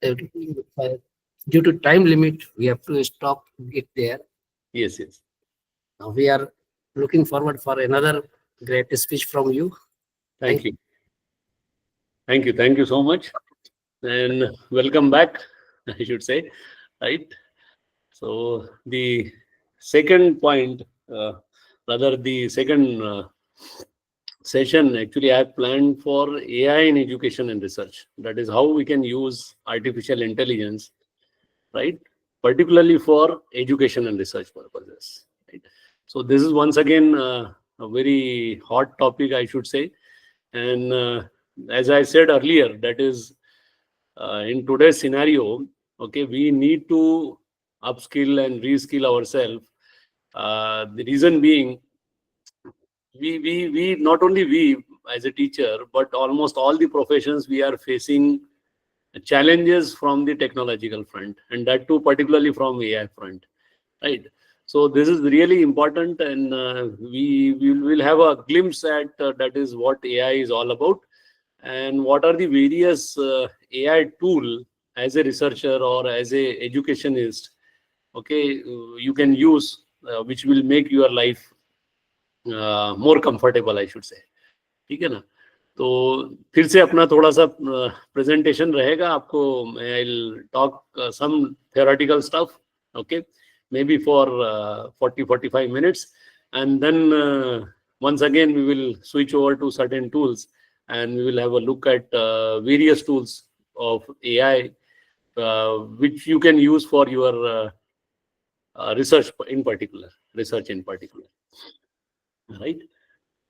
due to time limit, we have to stop it there. Yes, yes. Now we are looking forward for another great speech from you. Thank you. Thank you. Thank you so much. And welcome back, I should say, right? So the second point, rather the second session, actually I have planned for AI in education and research. That is how we can use artificial intelligence, right? Particularly for education and research purposes, right? So this is once again a very hot topic, I should say. And as I said earlier, that is in today's scenario, okay, we need to upskill and reskill ourselves. The reason being, we not only we as a teacher, but almost all the professions, we are facing challenges from the technological front, and that too particularly from AI front, right? So this is really important, and we will have a glimpse at that is what AI is all about, and what are the various AI tool as a researcher or as a educationist, okay, you can use, which will make your life more comfortable, I should say. ठीक है ना? तो फिर से अपना थोड़ा सा presentation रहेगा आपको. I will talk some theoretical stuff, okay, maybe for 40-45 minutes, and then once again we will switch over to certain tools, and we will have a look at various tools of AI which you can use for your research in particular, right?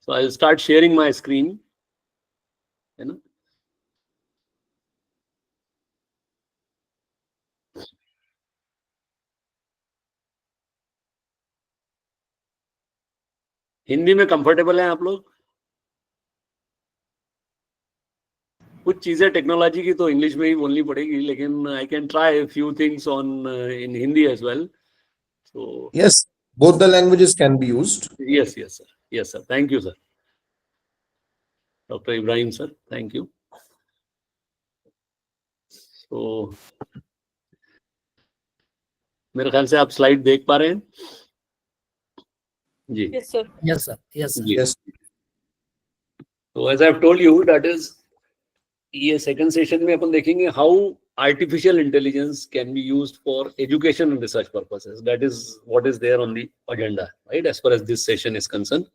So I'll start sharing my screen, you know. Hindi में comfortable हैं आप लोग? कुछ चीजें technology की तो English में ही बोलनी पड़ेगी, लेकिन I can try few things on in Hindi as well. So yes, both the languages can be used. Yes, sir. Yes, sir. Thank you, sir. Dr. Ibrahim, sir. Thank you. So मेरे ख्याल से आप slide देख पा रहे हैं जी? Yes, sir. Yes, sir. Yes, sir. Yes. So as I've told you, that is, ये second session में अपन देखेंगे how artificial intelligence can be used for education and research purposes. That is what is there on the agenda, right, as far as this session is concerned.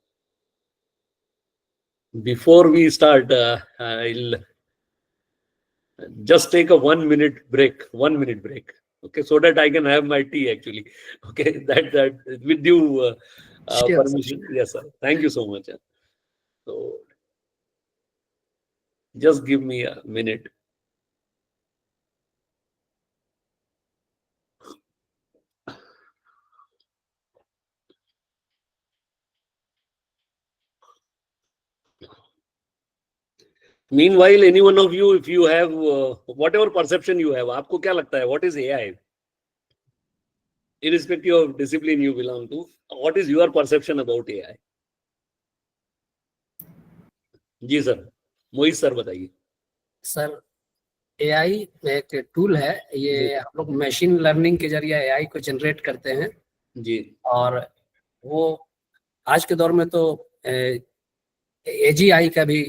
Before we start, I'll just take a 1 minute break, okay, so that I can have my tea actually, okay, that with you Sure, permission. Yes, sir. Thank you so much. So just give me a minute. Meanwhile, any one of you, if you have whatever perception you have, आपको क्या लगता है, what is AI? Irrespective of discipline you belong to, what is your perception about AI? जी sir, Mohit sir बताइए. Sir, AI एक tool है, ये हम लोग मशीन लर्निंग के जरिए AI को जनरेट करते हैं जी. और वो आज के दौर में तो AGI का भी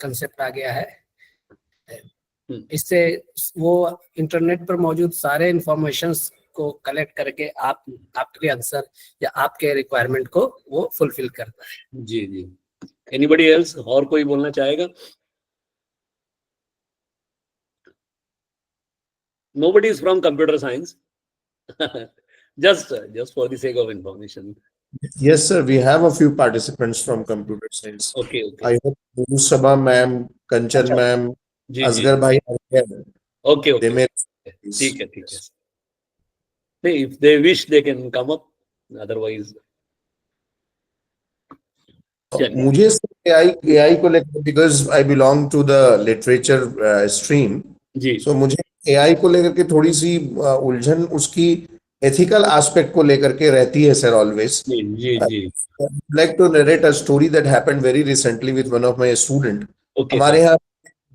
कंसेप्ट आ गया है. इससे वो इंटरनेट पर मौजूद सारे इंफॉर्मेशंस को कलेक्ट करके आपके आंसर या आपके रिक्वायरमेंट को वो फुलफिल करता है. जी जी. एनीबडी एल्स, और कोई बोलना चाहेगा? Nobody is from computer science. just for the sake of information. Yes, sir. We have a few participants from computer science. Okay. I hope Guru Sabha ma'am, Kanchan ma'am, Asghar bhai are here. Okay. They may. ठीक है. If they wish, they can come up. Otherwise, मुझे AI को लेकर, because I belong to the literature stream, ji. so मुझे AI को लेकर के थोड़ी सी उलझन उसकी ethical aspect को लेकर के रहती है sir always. Ji. I'd like to narrate a story that happened very recently with one of my student. Okay. हमारे यहाँ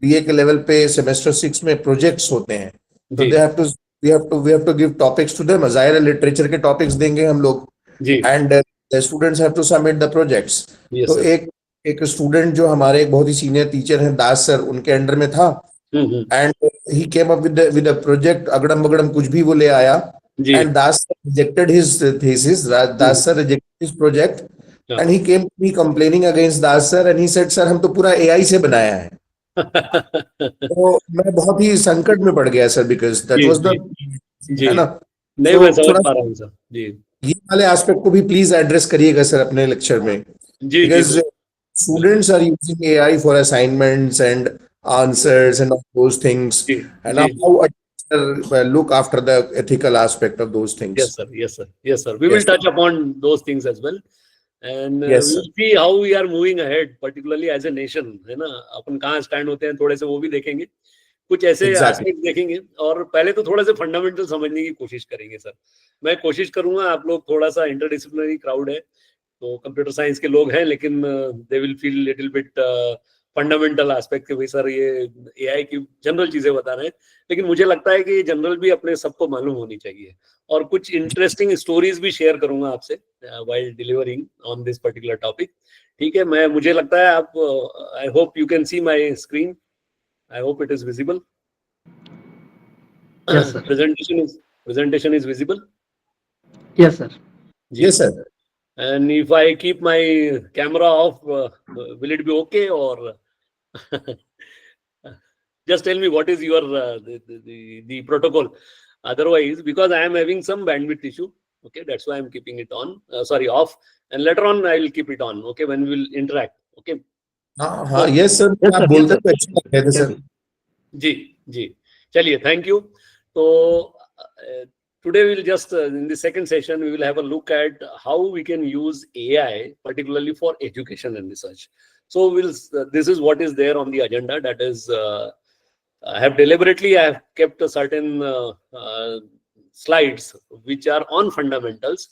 BA के लेवल पे semester 6 में projects होते हैं. तो जी they have to we have to give topics to them. ज़ाहिर है लिटरेचर के टॉपिक्स देंगे हम लोग, जी and the students have to submit the projects. Yes तो सर एक स्टूडेंट जो हमारे एक बहुत ही सीनियर टीचर हैं दास सर, उनके अंडर में था, and he came up with a project, अगड़म बगड़म कुछ भी वो ले आया, जी and Das sir rejected his thesis. Das sir rejected his project, Yeah. and he came to me complaining against Das sir, and he said, sir हम तो पूरा AI से बनाया है. तो मैं बहुत ही संकट में पड़ गया सर, because that जी was the, जी है ना. नहीं So मैं समझ थोड़ा पा रहा हूँ सर जी ये वाले एस्पेक्ट को भी प्लीज एड्रेस करिएगा सर अपने लेक्चर में, जी जी because students are using AI for assignments and answers and all those things, ji and ji how a teacher look after the ethical aspect of those things. yes sir yes sir yes sir we will Yes. touch upon those things as well and Yes, we sir. will see how we are moving ahead particularly as a nation है ना अपन कहाँ stand होते हैं थोड़े से वो भी देखेंगे कुछ ऐसे Exactly. एस्पेक्ट देखेंगे और पहले तो थोड़ा सा फंडामेंटल समझने की कोशिश करेंगे सर मैं कोशिश करूंगा आप लोग थोड़ा सा इंटरडिसिप्लिनरी क्राउड है तो कंप्यूटर साइंस के लोग हैं लेकिन they will feel little bit fundamental aspect के भाई सर ये एआई की जनरल चीजें बता रहे हैं लेकिन मुझे लगता है कि जनरल भी अपने सबको मालूम होनी चाहिए और कुछ इंटरेस्टिंग स्टोरीज भी शेयर करूंगा आपसे while delivering on this particular topic ठीक है मैं मुझे लगता है आप आई hope you can see my screen I hope it is visible Yes, sir. presentation is visible Yes, sir. Yes, sir. and if I keep my camera off will it be okay or just tell me what is your the protocol otherwise because I am having some bandwidth issue okay that's why I'm keeping it on sorry off and later on I will keep it on okay when we will interact okay हाँ हाँ yes sir, Yes, आप sir. बोलते Yes, तो अच्छा लग रहा है sir. जी जी चलिए थैंक यू तो today we'll just in the second session we will have a look at how we can use AI particularly for education and research so we'll this is what is there on the agenda that is I have kept a certain slides which are on fundamentals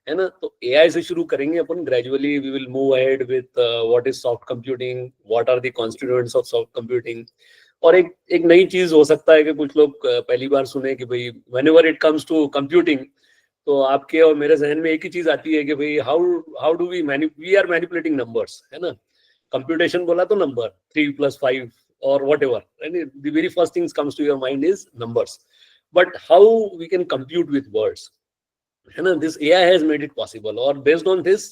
है ना तो AI से शुरू करेंगे अपन gradually we will move ahead with what is soft computing what are the constituents of soft computing और एक नई चीज हो सकता है कि कुछ लोग पहली बार सुने कि भाई whenever it comes to computing तो आपके और मेरे जहन में एक ही चीज आती है कि भाई how do we are manipulating numbers है ना computation बोला तो number 3 + 5 or whatever and the very first things comes to your mind is numbers but how we can compute with words है ना this AI has made it possible or based on this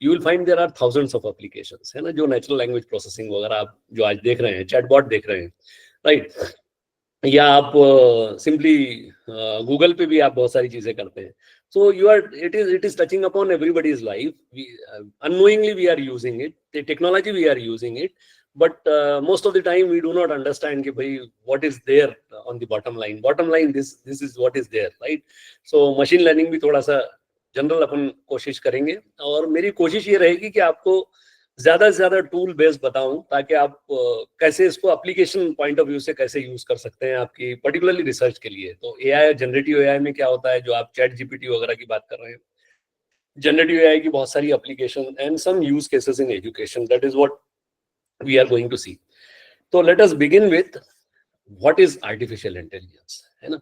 you will find there are thousands of applications है ना जो natural language processing वगैरह आप जो आज देख रहे हैं chatbot देख रहे हैं right या आप simply Google पे भी आप बहुत सारी चीजें करते हैं so it is touching upon everybody's life unknowingly we are using it the technology we are using it but most of the time we do not understand कि भाई what is there on the bottom line this is what is there right so machine learning भी थोड़ा सा general अपन कोशिश करेंगे और मेरी कोशिश ये रहेगी कि आपको ज्यादा से ज्यादा टूल बेस्ड बताऊं ताकि आप कैसे इसको एप्लीकेशन पॉइंट ऑफ व्यू से कैसे यूज कर सकते हैं आपकी पर्टिकुलरली रिसर्च के लिए तो एआई जनरेटिव एआई में क्या होता है जो आप चैट जीपीटी वगैरह की बात कर रहे हैं जनरेटिव एआई की बहुत सारी application and some use cases in education that is what we are going to see तो let us begin with what is artificial intelligence है ना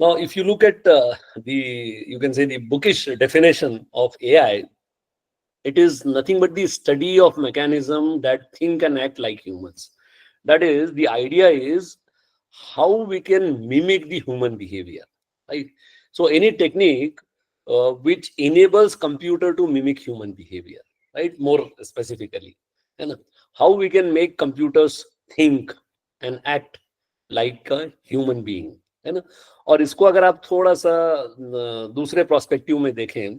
Now, if you look at you can say the bookish definition of AI, it is nothing but the study of mechanism that think and act like humans. That is, the idea is how we can mimic the human behavior, right? So, any technique which enables computer to mimic human behavior, right? More specifically, and how we can make computers think and act like a human being. है ना और इसको अगर आप थोड़ा सा दूसरे prospective में देखें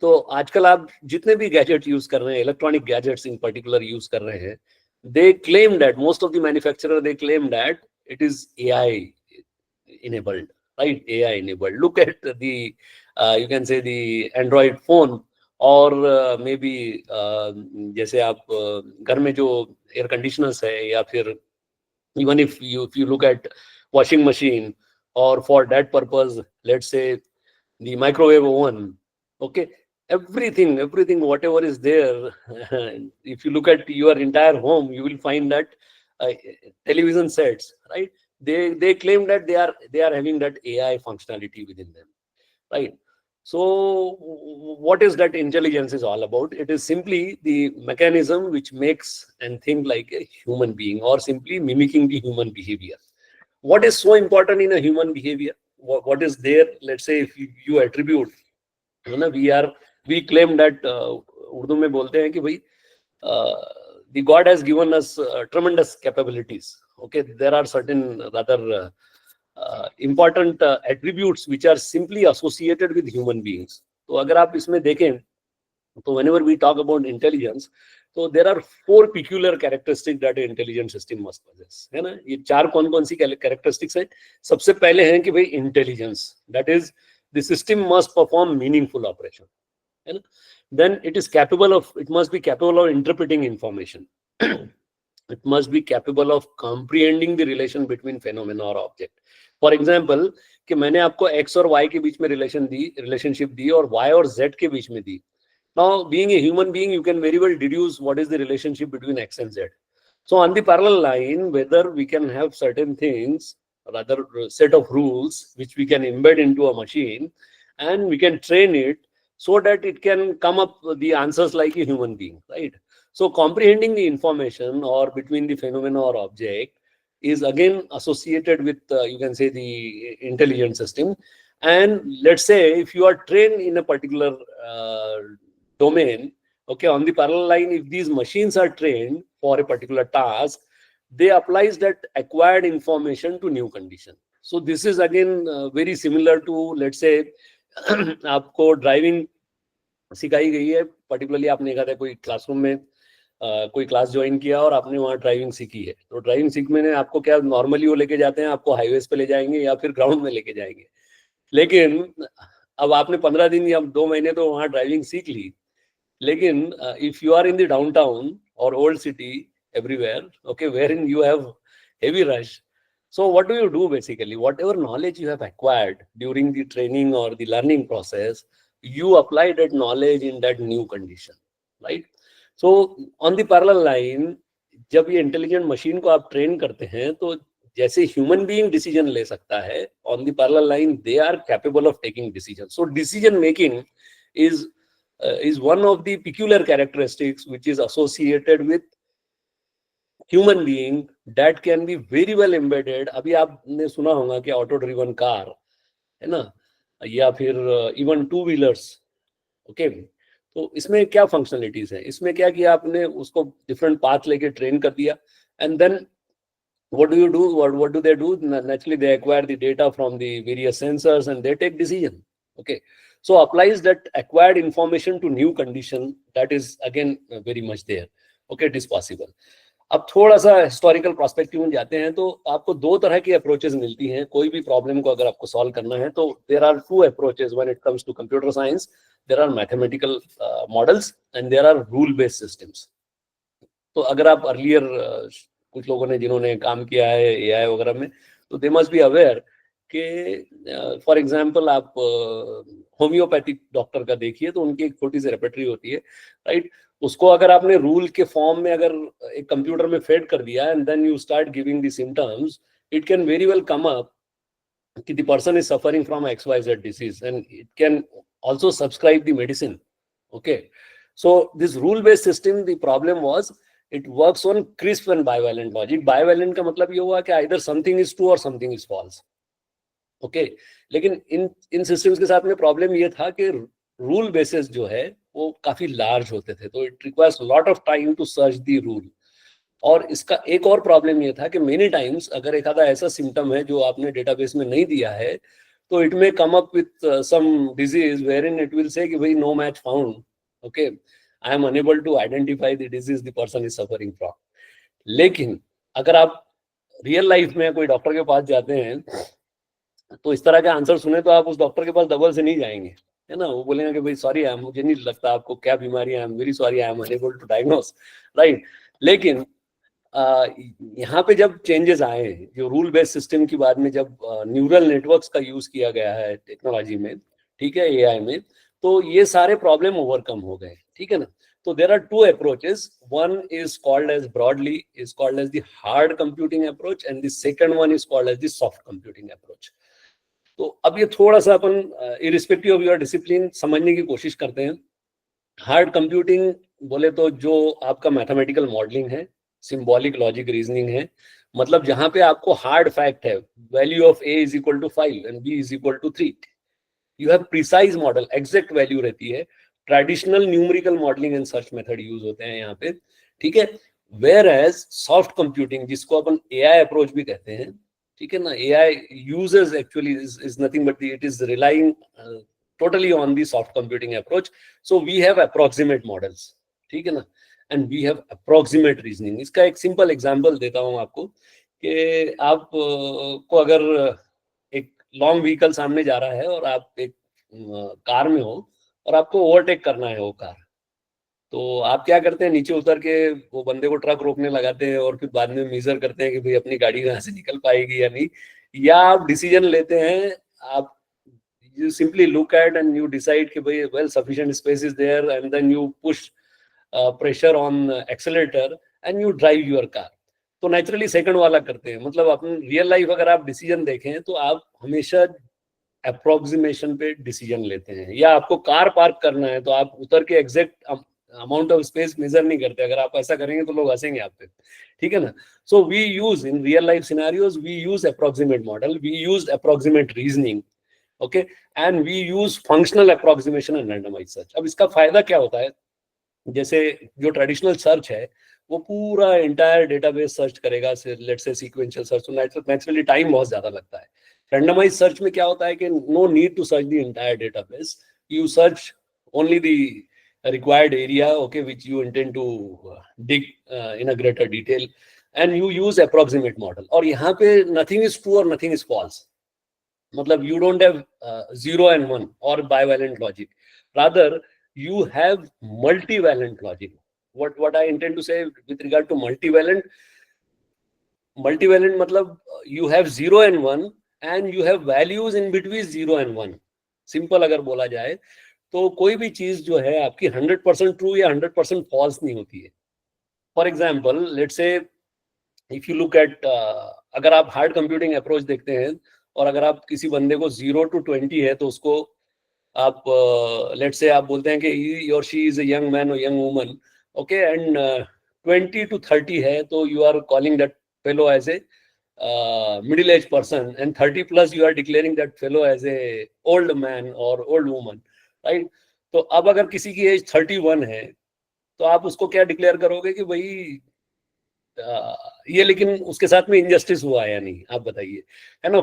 तो आजकल आप जितने भी गैजेट यूज कर रहे हैं इलेक्ट्रॉनिक गैजेट्स इन पर्टिकुलर यूज कर रहे हैं they claim that most of the manufacturer they claim that it is AI enabled right AI enabled look at the you can say the Android phone और may be जैसे आप घर में जो air conditioners है या फिर even if you look eight washing machine or for that purpose let's say the microwave oven okay everything whatever is there if you look at your entire home you will find that television sets right they claim that they are having that AI functionality within them, right? So what is that intelligence is all about? It is simply the mechanism which makes and think like a human being, or simply mimicking the human behavior. What is so important in a human behavior? What is there? Let's say if you attribute, you know, we claim that Urdu में बोलते हैं कि भाई the God has given us tremendous capabilities. Okay, there are certain rather important attributes which are simply associated with human beings. तो अगर आप इसमें देखें, तो whenever we talk about intelligence, so there are 4 peculiar characteristics that an intelligent system must possess, है ना? ये 4 कौन-कौन सी characteristics है? सबसे पहले है कि भाई intelligence, that is the system must perform meaningful operation, है ना? Then it must be capable of interpreting information. It must be capable of comprehending the relation between phenomena or object. For example, कि मैंने आपको x और y के बीच में relationship दी और y और z के बीच में दी. Now, being a human being, you can very well deduce what is the relationship between x and z. So on the parallel line, whether we can have certain things, rather set of rules which we can embed into a machine, and we can train it so that it can come up with the answers like a human being, right? So comprehending the information or between the phenomena or object is again associated with, you can say, the intelligent system. And let's say if you are trained in a particular domain, okay, on the parallel line, if these machines are trained for a particular task, they applies that acquired information to new condition. So this is again very similar to, let's say, आपको driving सिखाई गई है, particularly आपने देखा था कोई classroom में कोई क्लास ज्वाइन किया और आपने वहाँ ड्राइविंग सीखी है, तो ड्राइविंग सीखने में आपको क्या नॉर्मली वो लेके जाते हैं, आपको हाईवेज पे ले जाएंगे या फिर ग्राउंड में लेके जाएंगे. लेकिन अब आपने 15 दिन या 2 महीने तो वहाँ ड्राइविंग सीख ली, लेकिन if you are in the downtown और old city everywhere, okay, where in you have heavy rush, so what do you do basically? Whatever knowledge you have acquired during the training or the learning process, you apply that knowledge in that new condition, right? So on the parallel line, जब ये intelligent machine को आप train करते हैं, तो जैसे human being decision ले सकता है, on the parallel line they are capable of taking decisions. So decision making is one of the peculiar characteristics which is associated with human being that can be very well embedded. अभी आपने सुना होगा कि auto driven car है ना, या फिर even 2 wheelers, okay, तो इसमें क्या फंक्शनलिटीज है? इसमें क्या कि आपने उसको डिफरेंट पाथ लेके ट्रेन कर दिया, and then what do you do? What do they do? Naturally, they acquire the data from the various sensors and they take decision. Okay, so applies that acquired information to new condition, that is again very much there. Okay, it is possible. अब थोड़ा सा historical perspective में जाते हैं, तो आपको 2 तरह की अप्रोचेस मिलती हैं. कोई भी प्रॉब्लम को अगर आपको सॉल्व करना है, तो there are 2 approaches when it comes to computer science. There are mathematical models and there are rule based systems. तो अगर आप अर्लियर कुछ लोगों ने जिन्होंने काम किया है एआई वगैरह में, तो दे मस्ट बी अवेयर कि फॉर एग्जांपल आप होम्योपैथिक डॉक्टर का देखिए, तो उनकी एक छोटी सी रेपेटरी होती है, राइट? उसको अगर आपने रूल के फॉर्म में अगर एक कंप्यूटर में फेड कर दिया and then you start giving the symptoms, it can very well come up कि the person is suffering from XYZ disease and it can also subscribe the medicine. Okay, so this rule based system, the problem was it works on crisp and bivalent logic. Bivalent का मतलब ये हुआ कि either something is true or something is false. Okay, लेकिन इन systems के साथ में problem ये था कि रूल बेसिस जो है वो काफी लार्ज होते थे, तो it requires lot of time to search the rule. और इसका एक और प्रॉब्लम ये था कि मेनी टाइम्स अगर एक आधा ऐसा सिम्टम है जो आपने डेटाबेस में नहीं दिया है, तो it may come up with some disease wherein it will say कि भाई no match found. Okay, I am unable to identify the disease the person is suffering from. लेकिन अगर आप रियल लाइफ में कोई डॉक्टर के पास जाते हैं, तो इस तरह के आंसर सुने तो आप उस डॉक्टर के पास डबल से नहीं जाएंगे, है ना? वो बोलेंगे कि भाई सॉरी, मुझे नहीं लगता आपको क्या बीमारी है, I am very sorry, I am unable to diagnose, right? लेकिन यहाँ पे जब चेंजेस आए, जो रूल बेस्ड सिस्टम की बाद में जब न्यूरल नेटवर्क्स का यूज किया गया है टेक्नोलॉजी में, ठीक है, एआई में, तो ये सारे प्रॉब्लम ओवरकम हो गए, ठीक है ना? So there are two approaches. One is called as broadly is called as the hard computing approach, and the second one is called as the soft computing approach. तो अब ये थोड़ा सा अपन irrespective of your discipline समझने की कोशिश करते हैं. हार्ड कंप्यूटिंग बोले तो जो आपका मैथमेटिकल मॉडलिंग है, सिंबॉलिक लॉजिक रीजनिंग है, मतलब जहां पे आपको हार्ड फैक्ट है, value of a is equal to 5 and b is equal to 3. You have precise model, exact value रहती है. Traditional numerical modelling and search method use होते हैं यहाँ पे, ठीक है. वेयर एज सॉफ्ट कंप्यूटिंग, जिसको अपन एआई अप्रोच भी कहते हैं, ठीक है ना, AI users actually is nothing but it is relying totally on the soft computing approach. So we have approximate models, ठीक है ना, and we have approximate reasoning. इसका एक simple example देता हूँ आपको कि आप को अगर एक long vehicle सामने जा रहा है और आप एक कार में हो और आपको ओवरटेक करना है वो कार, तो आप क्या करते हैं, नीचे उतर के वो बंदे को ट्रक रोकने लगाते हैं और फिर बाद में मेजर करते हैं कि भाई अपनी गाड़ी कहाँ से निकल पाएगी या नहीं, या आप डिसीजन लेते हैं, आप you simply look at and you decide कि भाई well sufficient space is there and then you push pressure on accelerator and you drive your car. तो naturally second वाला करते हैं. मतलब अपन रियल लाइफ अगर आप डिसीजन देखें तो आप हमेशा अप्रोक्सीमेशन पे डिसीजन लेते हैं, या आपको कार पार्क करना है तो आप उतर के exact amount of space measure नहीं करते. अगर आप ऐसा करेंगे तो लोग हंसेंगे आप पे, ठीक है ना. So we use in real life scenarios, we use approximate model, we use approximate reasoning, okay, and we use functional approximation and randomised search. अब इसका फायदा क्या होता है, जैसे जो ट्रेडिशनल सर्च है वो पूरा एंटायर डेटाबेस सर्च करेगा, लेट्स से सीक्वेंशियल सर्च, तो नेचुरली टाइम बहुत ज्यादा लगता है. रैंडमाइज्ड सर्च में क्या होता है कि no need to search the entire database, you search only the required area, okay, which you intend to dig in a greater detail, and you use approximate model. और यहाँ पे नथिंग इज ट्रू और nothing is false. मतलब you don't have 0 and 1 or bivalent logic, rather you have multivalent logic. What I intend to say with regard to multivalent मतलब you have 0 and 1 and you have values in between 0 and 1. Simple अगर बोला जाए तो कोई भी चीज जो है आपकी 100% ट्रू या 100% फॉल्स नहीं होती है. For example let's say if you look eight, अगर आप हार्ड कंप्यूटिंग अप्रोच देखते हैं और अगर आप किसी बंदे को 0 to 20 है तो उसको आप लेट्स से आप बोलते हैं कि ही और she is a young man और young woman, okay, and 20 to 30 है तो you are calling that fellow as a middle age person, and 30 plus you are declaring that fellow as a old man और old woman, right. तो अब अगर किसी की as 31 है तो आप उसको क्या डिक्लेयर करोगे कि भाई ये, लेकिन उसके साथ में इनजस्टिस हुआ है या नहीं, आप बताइए, है ना.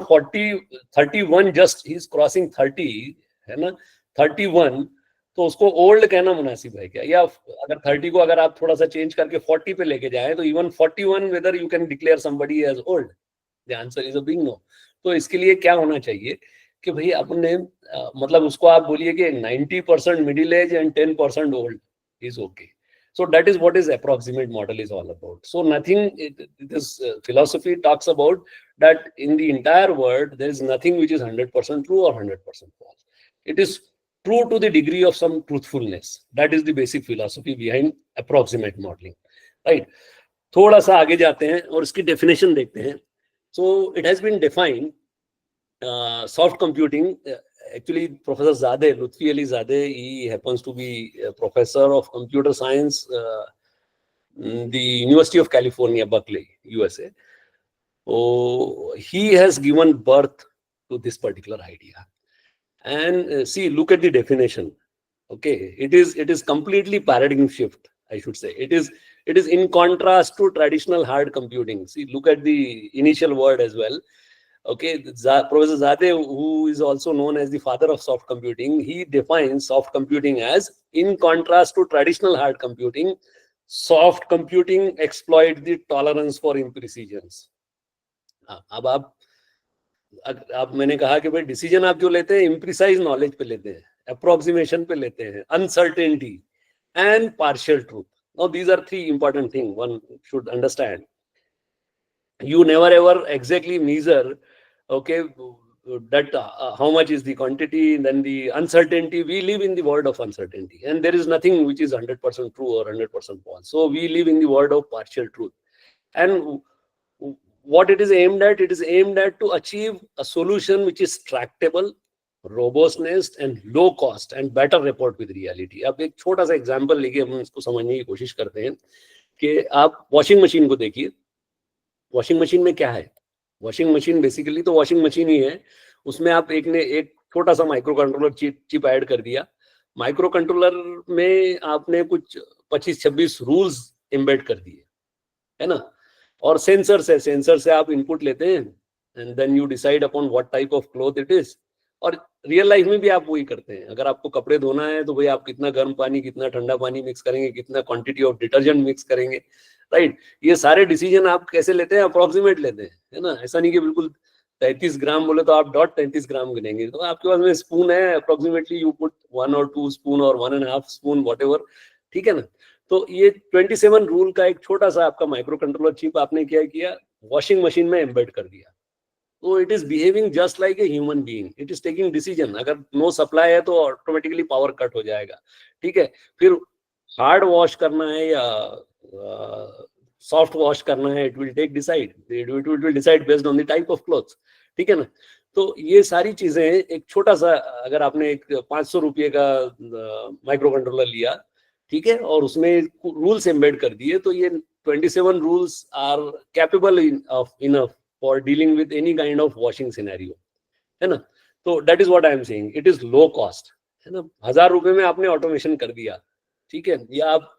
31 जस्ट ही इज क्रॉसिंग 30, है ना, 31, तो उसको ओल्ड कहना मुनासिब है क्या? या अगर 30 को अगर आप थोड़ा सा चेंज करके 40 पे लेके जाएं तो even 41 whether you can declare somebody as old? The answer is a big no. तो इसके लिए क्या होना चाहिए कि भाई अपने मतलब उसको आप बोलिए कि 90% middle age and 10% old is okay. So that is what is approximate model is all about. So nothing, this philosophy talks about that in the entire world there is nothing which is 100% true or 100% false. It is true to the degree of some truthfulness. That is the basic philosophy behind approximate modeling, right? थोड़ा सा आगे जाते हैं और इसकी definition देखते हैं. So it has been defined, soft computing. Actually, Professor Zadeh, Lutfi Ali Zadeh, he happens to be a professor of computer science in the University of California, Berkeley, USA. So he has given birth to this particular idea. And see, look at the definition. Okay, it is completely paradigm shift, I should say. It is in contrast to traditional hard computing. See, look at the initial word as well. Okay, Professor Zadeh, who is also known as the father of soft computing, he defines soft computing as, in contrast to traditional hard computing, soft computing exploit the tolerance for imprecisions. अब आप मैंने कहा कि भाई decision आप जो लेते हैं इम्प्रिसाइज नॉलेज पे लेते हैं, अप्रोक्सीमेशन पे लेते हैं, uncertainty and partial truth. Now these are 3 important things one should understand. You never ever exactly measure, okay, that how much is the quantity, then the uncertainty. We live in the world of uncertainty, and there is nothing which is 100% true or 100% false. So we live in the world of partial truth. And what it is aimed at? It is aimed at to achieve a solution which is tractable, robustness and low cost and better rapport with reality. अब एक छोटा सा example लेके हम इसको समझने की कोशिश करते हैं कि आप वॉशिंग मशीन को देखिए. वॉशिंग मशीन में क्या है? वॉशिंग मशीन बेसिकली तो वॉशिंग मशीन ही है. उसमें आप एक छोटा सा माइक्रो कंट्रोलर चिप ऐड कर दिया. माइक्रो कंट्रोलर में आपने कुछ 25-26 रूल्स एम्बेड कर दिए, है ना. और सेंसर से आप इनपुट लेते हैं and then you decide upon what type of cloth it is. और रियल लाइफ में भी आप वही करते हैं. अगर आपको कपड़े धोना है तो भाई आप कितना गर्म पानी, कितना ठंडा पानी मिक्स करेंगे, कितना क्वांटिटी ऑफ डिटर्जेंट मिक्स करेंगे, राइट. ये सारे डिसीजन आप कैसे लेते हैं? अप्रोक्सीमेट लेते हैं, है ना. ऐसा नहीं कि बिल्कुल 33 ग्राम बोले तो आप .33 ग्राम गिनेंगे. तो आपके पास में स्पून है, approximately you put 1 or 2 spoon और 1.5 स्पून व्हाटएवर, ठीक है ना. तो ये 27 रूल का एक छोटा सा आपका माइक्रो कंट्रोलर चिप आपने क्या किया? वॉशिंग मशीन में एम्बेड कर दिया. तो it is behaving just like a human being. It is taking decision. अगर नो सप्लाई है तो ऑटोमेटिकली पावर कट हो जाएगा, ठीक है. फिर हार्ड वॉश करना है या सॉफ्ट वॉश करना है, it will decide based on the type of clothes, ठीक है ना. तो ये सारी चीजें एक छोटा सा, अगर आपने एक 500 रुपये का माइक्रो कंट्रोलर लिया, ठीक है, और उसमें रूल्स एम्बेड कर दिए, तो ये 27 rules are capable of enough for dealing with any kind of washing scenario, है ना. तो that is what I am saying. It is low cost, है ना. 1000 रुपए में आपने ऑटोमेशन कर दिया, ठीक है. या आप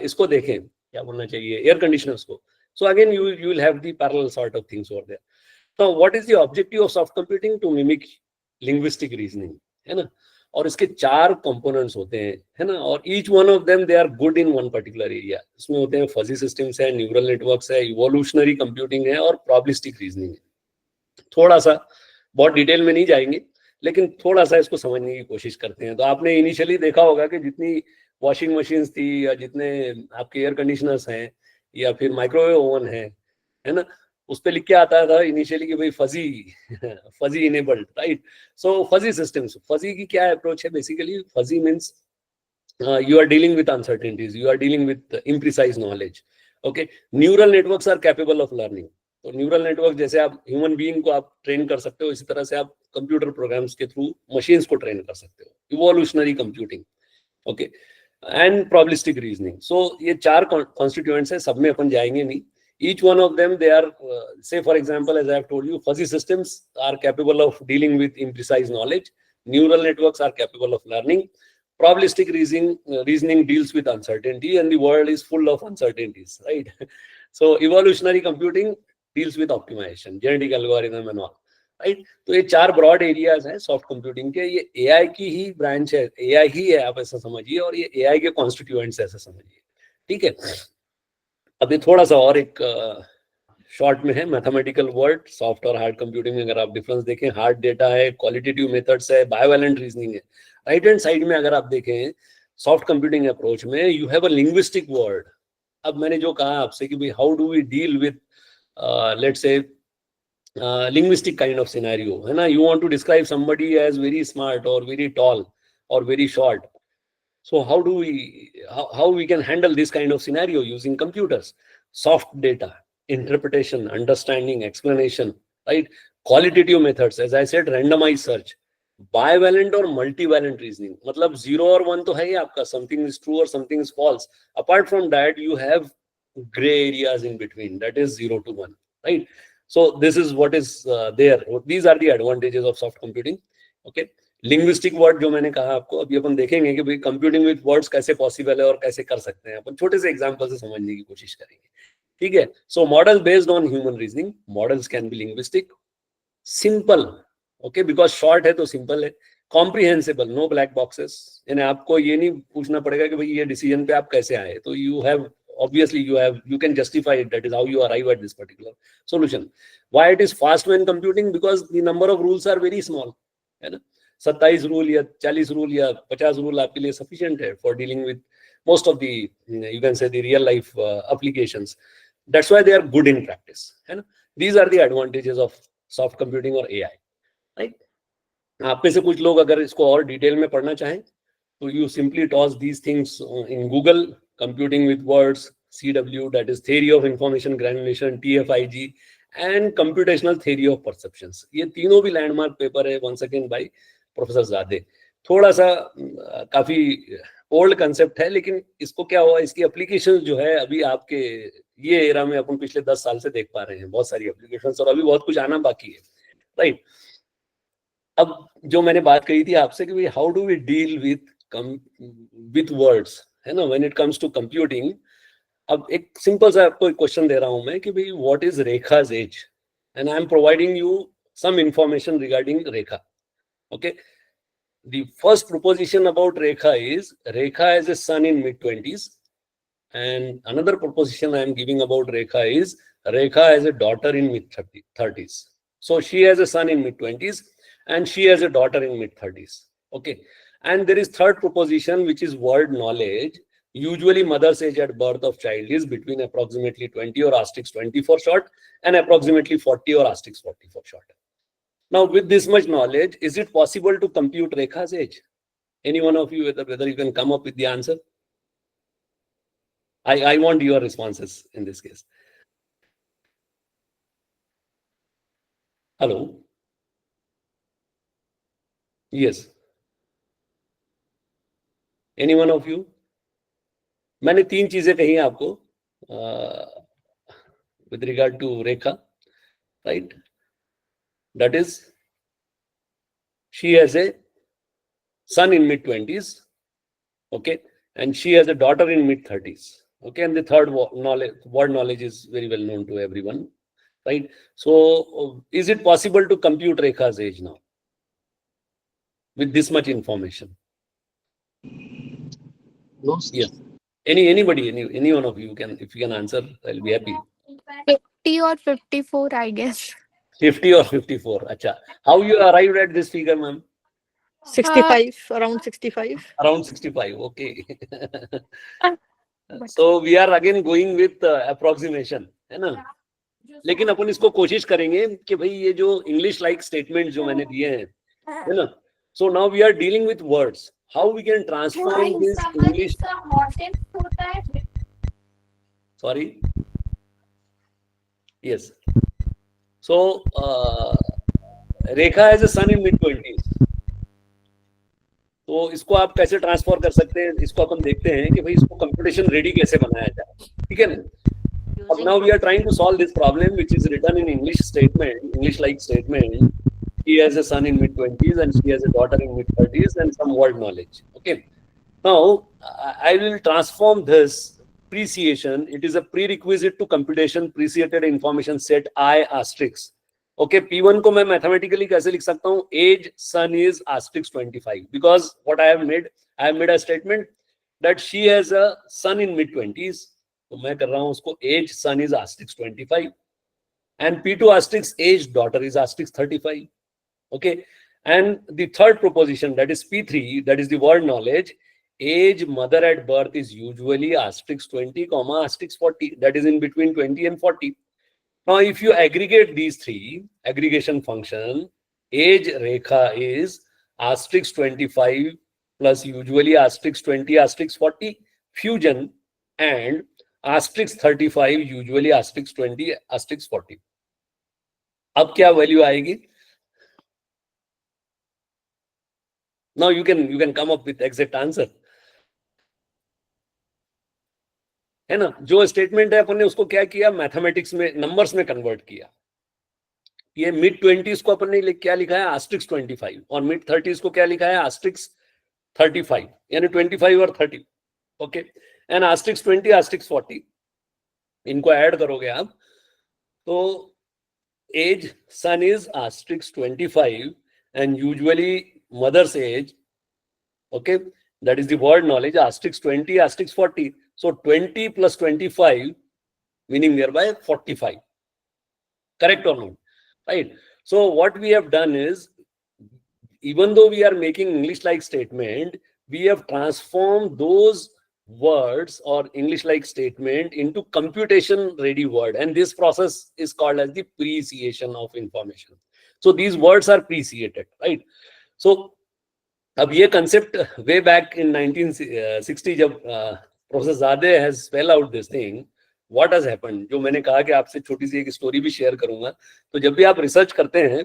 इसको देखें, क्या बोलना चाहिए, एयर कंडीशनर्स को. So again you will have the parallel sort of things over there. तो what is the objective of soft computing? To mimic linguistic reasoning, है ना. और इसके 4 कंपोनेंट्स होते हैं, है ना. और each one of them they are good in one particular area. इसमें होते हैं फजी सिस्टम्स है, न्यूरल नेटवर्क्स है, इवोल्यूशनरी कंप्यूटिंग है और प्रोबेबिलिस्टिक रीजनिंग है. थोड़ा सा बहुत डिटेल में नहीं जाएंगे, लेकिन थोड़ा सा इसको समझने की कोशिश करते हैं. तो आपने इनिशियली देखा होगा कि जितनी वॉशिंग मशीन्स थी या जितने आपके एयर कंडीशनर्स हैं या फिर माइक्रोवेव ओवन है ना, उस पर लिख के आता था इनिशियली कि भाई fuzzy enabled, right. So fuzzy systems, fuzzy की क्या अप्रोच है? Basically fuzzy means you are dealing with uncertainties, you are dealing with imprecise knowledge. Okay. Neural networks are capable of learning. तो न्यूरल नेटवर्क जैसे आप human being को आप train कर सकते हो, इसी तरह से आप कंप्यूटर प्रोग्राम्स के थ्रू मशीन्स को ट्रेन कर सकते हो. Evolutionary computing, okay, and probabilistic reasoning. So ये 4 कॉन्स्टिट्यूएंट्स हैं, सब में अपन जाएंगे नहीं. Each one of them, they are, say for example, as I have told you, fuzzy systems are capable of dealing with imprecise knowledge. Neural networks are capable of learning. Probabilistic reasoning deals with uncertainty, and the world is full of uncertainties, right? So evolutionary computing deals with optimization, genetic algorithm and all, right? तो ये 4 broad areas हैं soft computing के. ये AI की ही branch है, AI ही है, आप ऐसा समझिए, और ये AI के कॉन्स्टिट्यूएंट्स ऐसा समझिए, ठीक है. अभी थोड़ा सा और एक शॉर्ट में है मैथमेटिकल वर्ड. सॉफ्ट और हार्ड कंप्यूटिंग में अगर आप डिफरेंस देखें, हार्ड डेटा है, क्वालिटेटिव मेथड्स है, बायोवैलेंट रीजनिंग है. राइट हैंड साइड में अगर आप देखें सॉफ्ट कंप्यूटिंग अप्रोच में, you have a linguistic word. अब मैंने जो कहा आपसे कि भाई how do we deal with let's say linguistic kind of scenario, है ना. You want to describe somebody as very smart or very tall or very short. So how we can handle this kind of scenario using computers? Soft data, interpretation, understanding, explanation, right? Qualitative methods, as I said, randomized search, bivalent or multivalent reasoning. मतलब 0 और 1 तो है ही आपका, something is true or something is false. Apart from that, you have gray areas in between, that is 0 to 1, right? So this is what is there. These are the advantages of soft computing. Okay. Linguistic word जो मैंने कहा आपको, अभी अपन देखेंगे कि भाई computing with words कैसे possible है और कैसे कर सकते हैं. अपन छोटे से एग्जांपल से समझने की कोशिश करेंगे, ठीक है. So model based on human reasoning. Models can be linguistic, simple, okay, because short है तो सिंपल है, कॉम्प्रिहेंसिबल, नो ब्लैक बॉक्सेस. यानी आपको ये नहीं पूछना पड़ेगा कि भाई ये डिसीजन पे आप कैसे आए. तो you have obviously you can justify it. That is how you arrive at this particular solution. Why it is fast when computing? Because the number of rules are very small, है ना. 27 rule या 40 rule या 50 rule आपके लिए sufficient है for dealing with most of the you can say the real life applications. That's why they are good in practice, है ना. These are the advantages of soft computing or AI, right. आप में से कुछ लोग अगर इसको और डिटेल में पढ़ना चाहें तो you simply toss these things in Google, computing with words, CW, that is theory of information granulation, TFIG, and computational theory of perceptions. ये तीनों भी लैंडमार्क पेपर है, once again by प्रोफेसर जादे। थोड़ा सा काफी ओल्ड कंसेप्ट है, लेकिन इसको क्या हुआ, इसकी एप्लीकेशन जो है अभी आपके ये एरा में अपन पिछले 10 साल से देख पा रहे हैं, बहुत सारी एप्लीकेशंस, और अभी बहुत कुछ आना बाकी है, राइट। अब जो मैंने बात कही थी आपसे कि भाई how do we deal with words, है ना, when it comes to computing। अब एक सिंपल सा आपको क्वेश्चन दे रहा हूं मैं कि भाई what is Rekha's age, and I am providing you some information regarding Rekha, okay। The first proposition about Rekha is Rekha has a son in mid-20s, and another proposition I am giving about Rekha is Rekha has a daughter in mid-30s. So she has a son in mid-20s and she has a daughter in mid-30s, okay। And there is third proposition, which is word knowledge. Usually mother's age at birth of child is between approximately 20 or asterisk 20 for short, and approximately 40 or asterisk 40 for short. Now with this much knowledge, is it possible to compute Rekha's age? Any one of you, whether you can come up with the answer? I want your responses in this case. Hello? Yes. Any one of you? मैंने 3 चीजें कही आपको with regard to Rekha, right? That is, she has a son in mid-20s, okay, and she has a daughter in mid-30s, okay, and the third word knowledge is very well known to everyone, right? So is it possible to compute Rekha's age now with this much information? No. Yes. Anybody, any one of you can, if you can answer, I'll be happy. 50 or 54, I guess. 50 or 54. Acha. How you arrived at this figure, ma'am? 65, around 65. Around 65. Okay. So we are again going with approximation, है ना? लेकिन अपन इसको कोशिश करेंगे कि भाई ये जो इंग्लिश लाइक स्टेटमेंट जो मैंने दिए हैं, है ना? So now we are dealing with words. How we can transform this English? Sorry. Yes. So Rekha has a son in mid-20s. तो इसको आप कैसे ट्रांसफर कर सकते हैं, इसको अपन देखते हैं कि भाई इसको कंप्यूटेशन रेडी कैसे बनाया जाए, ठीक है ना। अब now we are trying to solve this problem which is written in English statement, English like statement. He has a son in mid-20s and she has a daughter in mid-30s and some word knowledge. Okay. Now I will transform this appreciation. It is a prerequisite to computation preceded information set I asterisk. Okay, P1 को मैं mathematically कैसे लिख सकता हूँ? Age son is asterisk 25, because what I have made a statement that she has a son in mid-20s. तो मैं कर रहा हूँ उसको age son is asterisk 25 and P2 asterisk age daughter is asterisk 35. Okay, and the third proposition, that is P3, that is the word knowledge. Age mother at birth is usually asterisk 20 comma asterisk 40, that is in between 20 and 40. Now if you aggregate these three, aggregation function, age Rekha is asterisk 25 plus usually asterisk 20 asterisk 40 fusion and asterisk 35 usually asterisk 20 asterisk 40. अब क्या value आएगी? Now you can come up with exact answer, है ना। जो statement है अपन ने उसको क्या किया, मैथमेटिक्स में नंबर्स में कन्वर्ट किया। ये mid-20s को अपन ने क्या लिखा है, asterisk 25, और mid-30s को क्या लिखा है, asterisk 35, यानी 25 और 30, ओके, एंड asterisk 20 asterisk 40, इनको ऐड करोगे आप तो as sun is asterisk 25 and usually mother's age, okay, that is the word knowledge, asterisk 20 asterisk 40. So 20 plus 25 meaning thereby 45. Correct or not? Right. So what we have done is, even though we are making English like statement, we have transformed those words or English like statement into computation ready word, and this process is called as the appreciation of information. So these words are pre-created, right? So अब ये concept way back in 1960 जब Professor Zadeh has spelled out this thing, what has happened? जो मैंने कहा कि आपसे छोटी सी एक स्टोरी भी शेयर करूंगा, तो जब भी आप रिसर्च करते हैं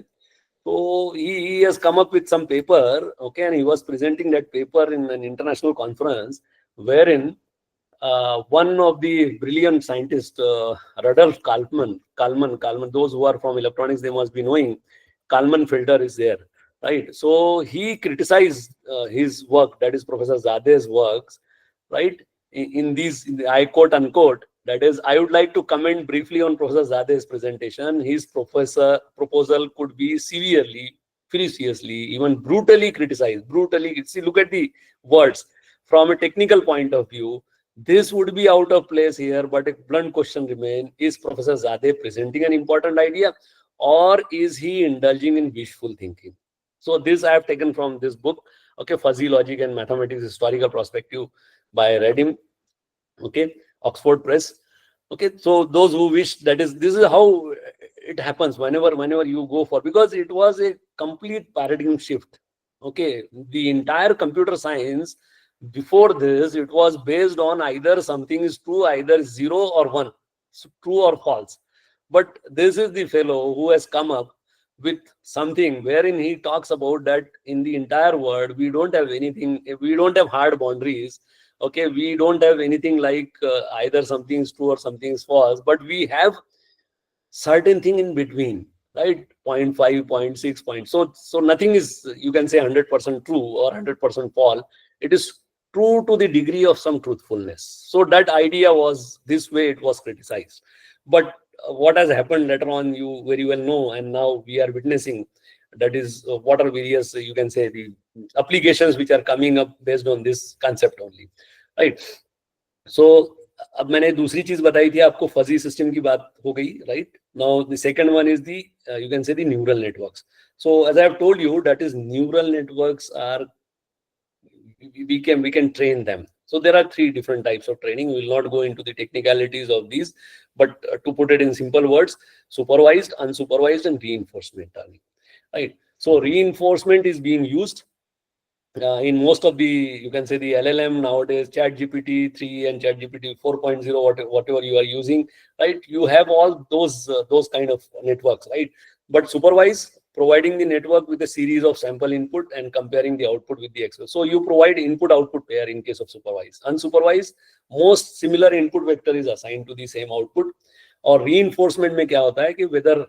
तो he has come up with some paper, okay, and he was presenting that paper in an international conference wherein one of the brilliant scientists, Rudolf Kalman, those who are from electronics, they must be knowing, Kalman filter is there, right? So he criticized his work, that is Professor Zadeh's works, right? In I quote unquote, that is, I would like to comment briefly on Professor Zadeh's presentation. His proposal could be severely, ferociously, even brutally criticized. Brutally, see, look at the words. From a technical point of view, this would be out of place here, but a blunt question remains: is Professor Zadeh presenting an important idea, or is he indulging in wishful thinking? So this I have taken from this book, okay, Fuzzy Logic and Mathematics Historical Perspective by Redim, okay, Oxford Press. Okay, so those who wish, this is how it happens whenever you go for, because it was a complete paradigm shift. Okay, the entire computer science before this, it was based on either something is true, either 0 or 1, so true or false. But this is the fellow who has come up with something wherein he talks about that in the entire world we don't have anything, we don't have hard boundaries. Okay, we don't have anything like either something is true or something is false, but we have certain thing in between, right? 0.5, 0.6 so nothing is, you can say, 100% true or 100% false. It is true to the degree of some truthfulness. So that idea was this way, it was criticized. But what has happened later on, you very well know, and now we are witnessing, that is what are various, you can say, the applications which are coming up based on this concept only, right? So अब मैंने दूसरी चीज बताई थी आपको, fuzzy system की बात हो गई, right? Now the second one is the you can say the neural networks. So as I have told you, that is, neural networks are, we can train them. So there are 3 different types of training. We will not go into the technicalities of these, but to put it in simple words: supervised, unsupervised, and reinforcement learning, right? So reinforcement is being used in most of the, you can say, the LLM nowadays, ChatGPT 3 and ChatGPT 4.0, whatever you are using, right? You have all those kind of networks, right? But supervised, providing the network with a series of sample input and comparing the output with the Excel. So you provide input-output pair in case of supervised. Unsupervised, most similar input vector is assigned to the same output. Or reinforcement में क्या होता है कि whether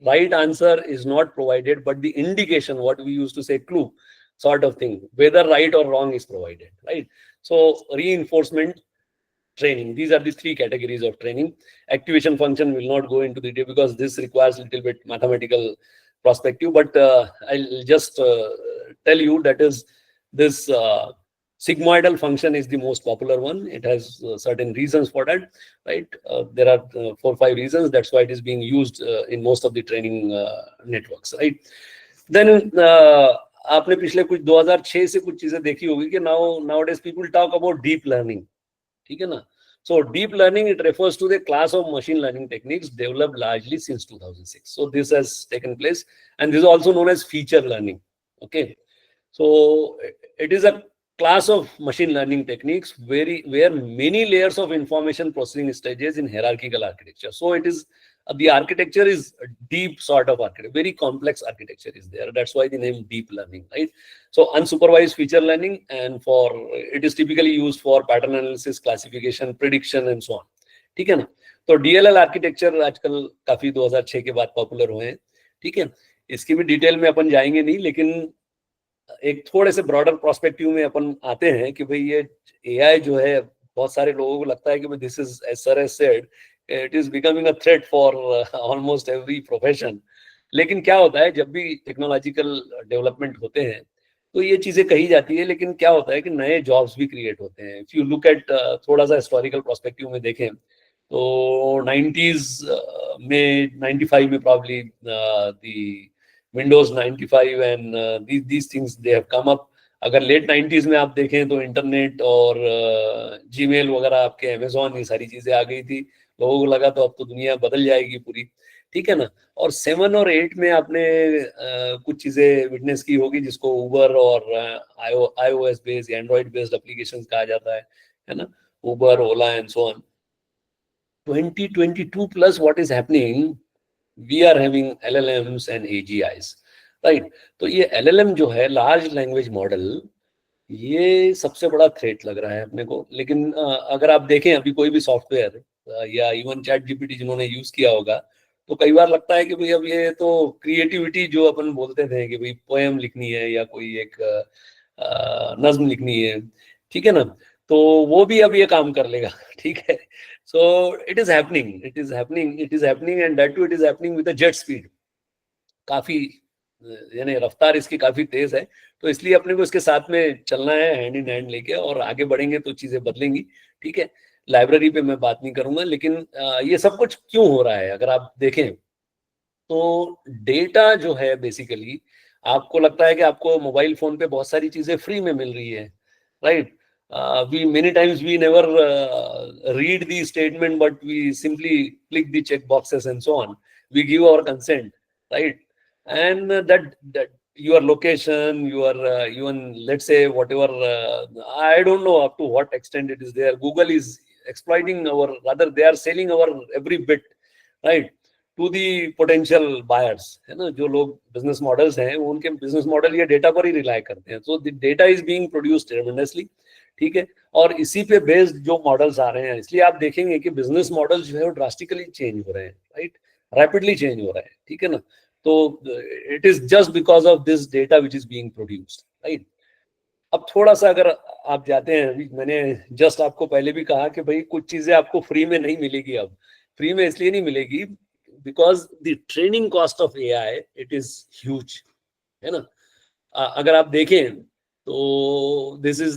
right answer is not provided, but the indication, what we used to say, clue sort of thing, whether right or wrong is provided, right? So reinforcement training, these are the 3 categories of training. Activation function will not go into the detail because this requires a little bit mathematical perspective, but I'll just tell you, that is, this sigmoidal function is the most popular one. It has certain reasons for that, right? There are 4 or 5 reasons. That's why it is being used in most of the training networks, right? Then आपने पिछले कुछ 2006 से कुछ चीजें देखी होगी कि nowadays people talk about deep learning, ठीक है ना? So deep learning, it refers to the class of machine learning techniques developed largely since 2006. So this has taken place, and this is also known as feature learning. Okay, so it is a class of machine learning techniques where many layers of information processing stages in hierarchical architecture. So it is the architecture is a deep sort of architecture, very complex architecture is there. That's why the name deep learning, right? So unsupervised feature learning, and it is typically used for pattern analysis, classification, prediction, and so on. ठीक है ना? तो DLL architecture आजकल काफी 2006 के बाद popular हुए हैं, ठीक है? इसकी भी डिटेल में अपन जाएंगे नहीं, लेकिन एक थोड़े से ब्रॉडर प्रोस्पेक्टिव में अपन आते हैं कि भाई ये AI जो है, बहुत सारे लोगों को लगता है कि this is, as sir has said, it is becoming a threat for almost every profession. लेकिन क्या होता है, जब भी टेक्नोलॉजिकल डेवलपमेंट होते हैं तो ये चीजें कही जाती है, लेकिन क्या होता है कि नए जॉब्स भी क्रिएट होते हैं. इफ यू लुक एट थोड़ा सा हिस्टोरिकल प्रोस्पेक्टिव में देखें तो 90s में, 95 में probably the Windows 95 and these things they have come up. अगर लेट 90s में आप देखें तो इंटरनेट और जीमेल वगैरह, आपके अमेजोन, ये सारी चीजें आ गई थी. लोगों को लगा तो अब तो दुनिया बदल जाएगी पूरी, ठीक है ना। और 7 और 8 में आपने कुछ चीजें विटनेस की होगी जिसको उबर और iOS बेस्ड या एंड्रॉइड बेस्ड एप्लीकेशंस कहा जाता है ना, Uber, Ola and so on. 2022 plus what is happening, we are having LLMs and AGIs, right? तो ये LLM जो है, लार्ज लैंग्वेज मॉडल, ये सबसे बड़ा थ्रेट लग रहा है अपने को। लेकिन अगर आप देखें अभी कोई भी सॉफ्टवेयर या इवन चैट जीपीटी जिन्होंने यूज किया होगा, तो कई बार लगता है कि भाई अब ये तो क्रिएटिविटी जो अपन बोलते थे कि भाई पोएम लिखनी है या कोई एक नज्म लिखनी है, ठीक है ना, तो वो भी अब ये काम कर लेगा, ठीक है। So it is happening, and that too it is happening with a jet speed. काफी यानी रफ्तार इसकी काफी तेज है, तो इसलिए अपने को इसके साथ में चलना है, हैंड इन हैंड लेके, और आगे बढ़ेंगे तो चीजें बदलेंगी, ठीक है। लाइब्रेरी पे मैं बात नहीं करूंगा, लेकिन ये सब कुछ क्यों हो रहा है अगर आप देखें तो डेटा जो है बेसिकली, आपको लगता है कि आपको मोबाइल फोन पे बहुत सारी चीजें फ्री में मिल रही है, right. We many times we never read the statement, but we simply click the check boxes and so on. We give our consent, right? And that your location, your even let's say whatever, I don't know up to what extent it is there. Google is exploiting our, rather they are selling our every bit, right, to the potential buyers, है ना। जो लोग business models हैं, उनके business model ये data पर ही rely करते हैं, so the data is being produced tremendously, ठीक है। और इसी पे बेस्ड जो मॉडल्स आ रहे हैं, इसलिए आप देखेंगे कि बिजनेस मॉडल जो है वो ड्रास्टिकली चेंज हो रहे हैं, राइट, रैपिडली चेंज हो रहे हैं, ठीक है ना। तो it is just because of this data which is being produced, right. अब थोड़ा सा अगर आप जाते हैं, मैंने जस्ट आपको पहले भी कहा कि भाई कुछ चीजें आपको फ्री में नहीं मिलेगी। अब फ्री में इसलिए नहीं मिलेगी because the training cost of AI it is huge, है ना। अगर आप देखें तो this is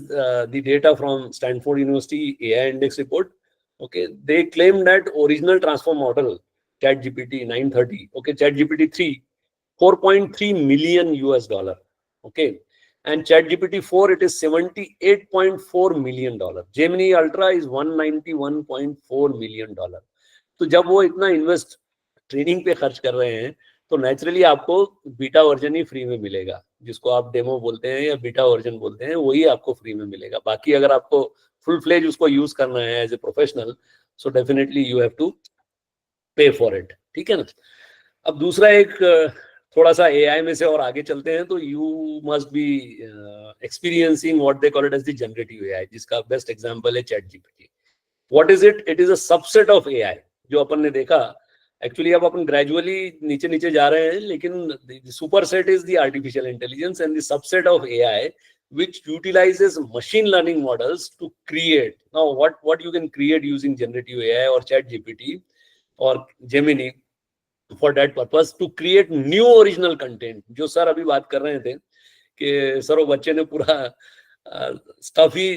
the data from Stanford University AI Index report. Okay, they claim that original transform model ChatGPT 930, okay, ChatGPT 3, $4.3 million US, okay, and ChatGPT 4 it is $78.4 million. Gemini Ultra is $191.4 million. तो जब वो इतना invest training पे खर्च कर रहे हैं, तो नेचुरली आपको बीटा वर्जन ही फ्री में मिलेगा, जिसको आप डेमो बोलते हैं या बीटा वर्जन बोलते हैं, वही आपको फ्री में मिलेगा। बाकी अगर आपको फुल फ्लेज उसको यूज करना है as a professional, so definitely you have to pay for it, ठीक है ना। अब दूसरा एक थोड़ा सा एआई में से और आगे चलते हैं, तो you must be experiencing what they call it as the generative AI, जिसका बेस्ट एग्जांपल है chat GPT. What is it? It is a subset of AI. जो अपन ने देखा, एक्चुअली अब अपन ग्रेजुअली नीचे नीचे जा रहे हैं, लेकिन superset is the artificial intelligence and the subset of AI which utilizes machine learning models to create. Now what you can create using generative AI or chat gpt or Gemini for that purpose, to create new original content. जो sir अभी बात कर रहे थे कि sir वो बच्चे ने पूरा स्टफ ही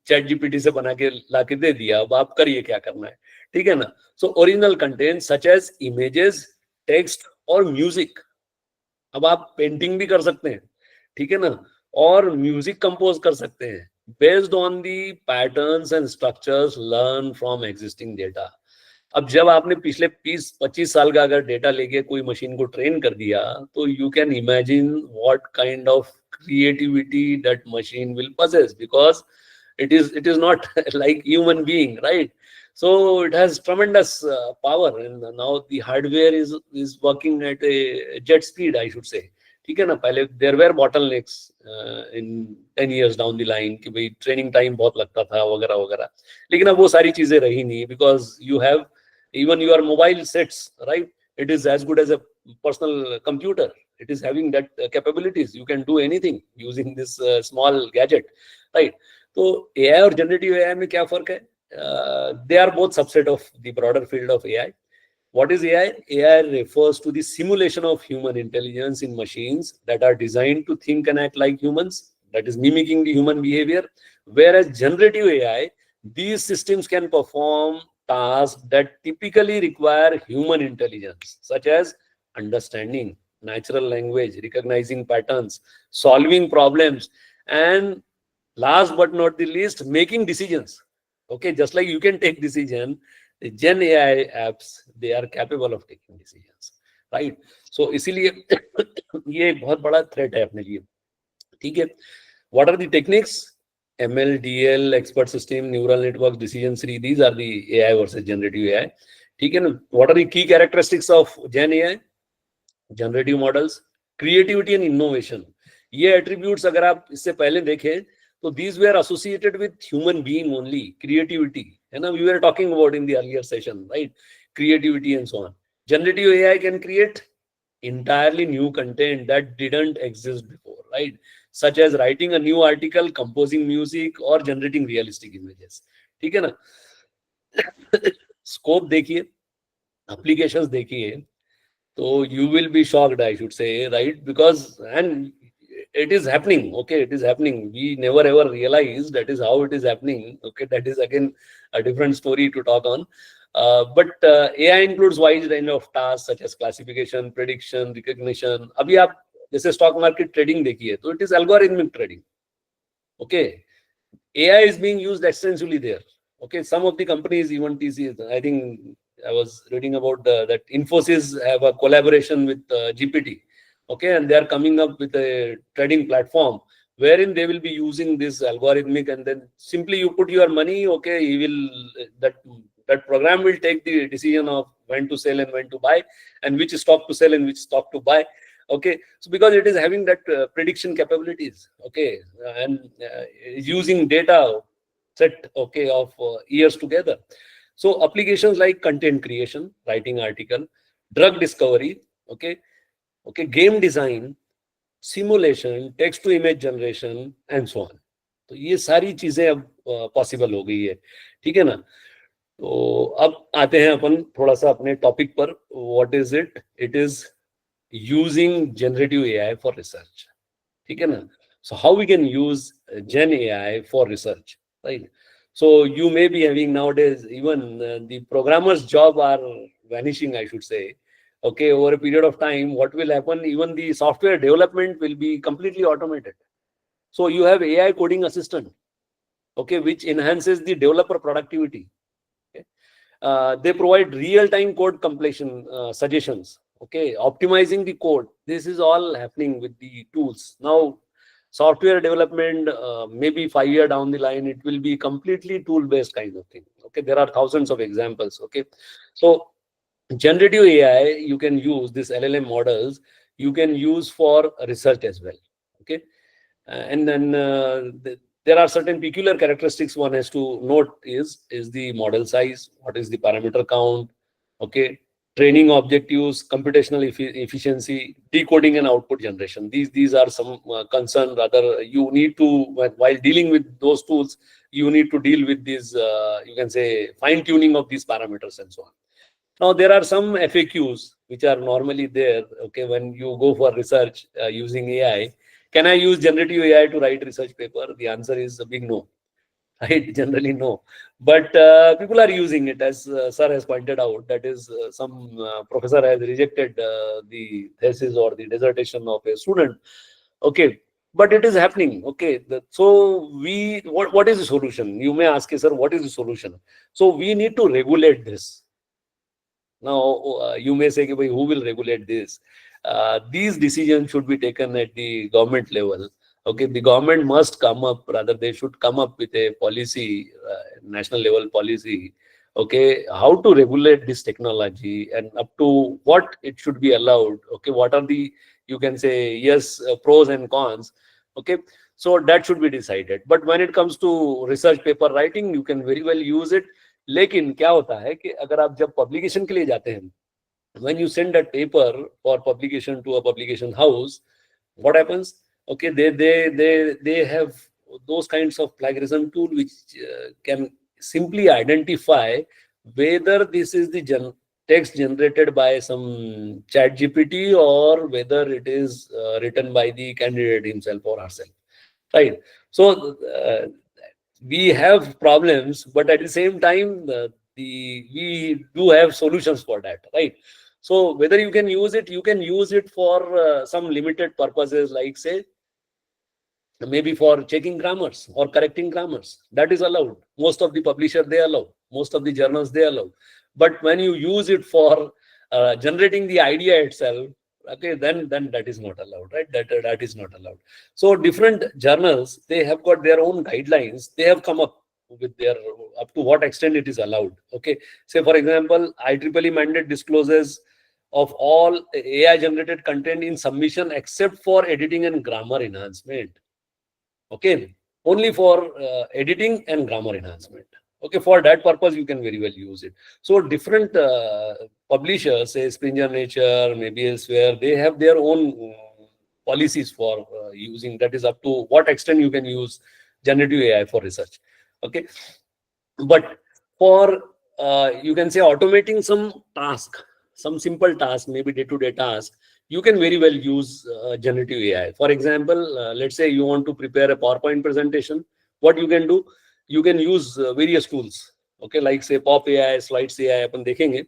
चैट जीपीटी से बना के ला के दे दिया, अब आप करिए क्या करना है, ठीक है ना। So original content such as images, text और म्यूजिक। अब आप पेंटिंग भी कर सकते हैं, ठीक है ना, और म्यूजिक कंपोज कर सकते हैं based on the patterns and structures learn from existing data. अब जब आपने पिछले 20-25 साल का अगर डेटा लेके कोई मशीन को ट्रेन कर दिया, तो you can imagine what kind of creativity that machine will possess, because it is not like human being, right? So it has tremendous power, and now the hardware is working at a jet speed, I should say, ठीक है ना। पहले there were bottlenecks in 10 years down the line कि भाई training time बहुत लगता था वगैरह वगैरह, लेकिन अब वो सारी चीजें रही नहीं, because you have even your mobile sets, right? It is as good as a personal computer. It is having that capabilities. You can do anything using this small gadget, right? So AI और generative AI में क्या फर्क है? They are both subset of the broader field of AI. What is AI? AI refers to the simulation of human intelligence in machines that are designed to think and act like humans, that is mimicking the human behavior. Whereas generative AI, these systems can perform tasks that typically require human intelligence, such as understanding natural language, recognizing patterns, solving problems, and last but not the least, making decisions. Okay, just like you can take decision, the Gen AI apps, they are capable of taking decisions, right? So इसीलिए ये एक बहुत बड़ा threat है अपने लिए, ठीक है? What are the techniques? ML, DL, expert system, neural network, decision tree. These are the AI versus generative AI. ठीक है ना? What are the key characteristics of Gen AI? Generative models, creativity and innovation. ये attributes अगर आप इससे पहले देखें तो these were associated with human being only. Creativity, है ना? We were talking about in the earlier session, right? Creativity and so on. Generative AI can create entirely new content that didn't exist before, right? Such as writing a new article, composing music, or generating realistic images. ठीक है ना? Scope देखिए, applications देखिए, so you will be shocked, I should say, right? Because, and it is happening, okay? It is happening. We never ever realize that is how it is happening, okay? That is again a different story to talk on. But AI includes wide range of tasks such as classification, prediction, recognition. अभी आप जैसे stock market trading देखिए, तो it is algorithmic trading, okay? AI is being used extensively there, okay? Some of the companies, even TCS, I think I was reading about that Infosys have a collaboration with GPT, okay? And they are coming up with a trading platform wherein they will be using this algorithmic, and then simply you put your money, okay? He will, that program will take the decision of when to sell and when to buy, and which stock to sell and which stock to buy. Okay, so because it is having that prediction capabilities, okay, and using data set, okay, of years together. So applications like content creation, writing article, drug discovery, okay, game design, simulation, text to image generation, and so on. तो ये सारी चीजें अब possible हो गई है, ठीक है ना? तो अब आते हैं अपन थोड़ा सा अपने टॉपिक पर. What is it? It is using generative AI for research. ठीक है ना? So how we can use Gen AI for research, right? So you may be having nowadays even the programmer's job are vanishing, I should say. Okay, over a period of time, what will happen? Even the software development will be completely automated. So you have AI coding assistant, okay, which enhances the developer productivity. Okay? They provide real-time code completion suggestions. Okay, optimizing the code. This is all happening with the tools. Now, software development, maybe 5 years down the line, it will be completely tool-based kind of thing. Okay, there are thousands of examples. Okay, so generative AI, you can use this LLM models, you can use for research as well. Okay, and then there are certain peculiar characteristics one has to note is the model size, what is the parameter count, okay, training objectives, computational efficiency, decoding and output generation. These are some concern. Rather, you need to, while dealing with those tools, you need to deal with these, you can say, fine tuning of these parameters and so on. Now, there are some FAQs which are normally there, okay, when you go for research using AI. Can I use generative AI to write research paper? The answer is a big no. Right? Generally no. But people are using it, as sir has pointed out. That is, some professor has rejected the thesis or the dissertation of a student. Okay, but it is happening. Okay, so what is the solution? You may ask, sir, what is the solution? So we need to regulate this. Now you may say, who will regulate this? These decisions should be taken at the government level. Okay, the government must come up, rather they should come up with a policy, national level policy, okay, how to regulate this technology and up to what it should be allowed. Okay, what are the, you can say, yes, pros and cons. Okay, so that should be decided. But when it comes to research paper writing, you can very well use it. लेकिन क्या होता है कि अगर आप जब publication के लिए जाते हैं, when you send that paper for publication to a publication house, what happens? Okay, they have those kinds of plagiarism tool which can simply identify whether this is the text generated by some chat GPT or whether it is written by the candidate himself or herself, right? So we have problems, but at the same time we do have solutions for that, right? So whether you can use it for some limited purposes, like say maybe for checking grammars or correcting grammars. That is allowed. Most of the publisher, they allow. Most of the journals, they allow. But when you use it for generating the idea itself, okay, then that is not allowed, right? That is not allowed. So different journals, they have got their own guidelines. They have come up with their, up to what extent it is allowed. Okay, say for example, IEEE mandate discloses of all AI generated content in submission except for editing and grammar enhancement. Okay, only for editing and grammar enhancement. Okay, for that purpose you can very well use it. So different publishers, say Springer Nature, maybe elsewhere, they have their own policies for using. That is up to what extent you can use generative AI for research. Okay, but for you can say automating some task, some simple task, maybe day-to-day task, you can very well use generative AI. For example, let's say you want to prepare a PowerPoint presentation. What you can do, you can use various tools. Okay, like say Pop AI, Slides AI, अपन देखेंगे,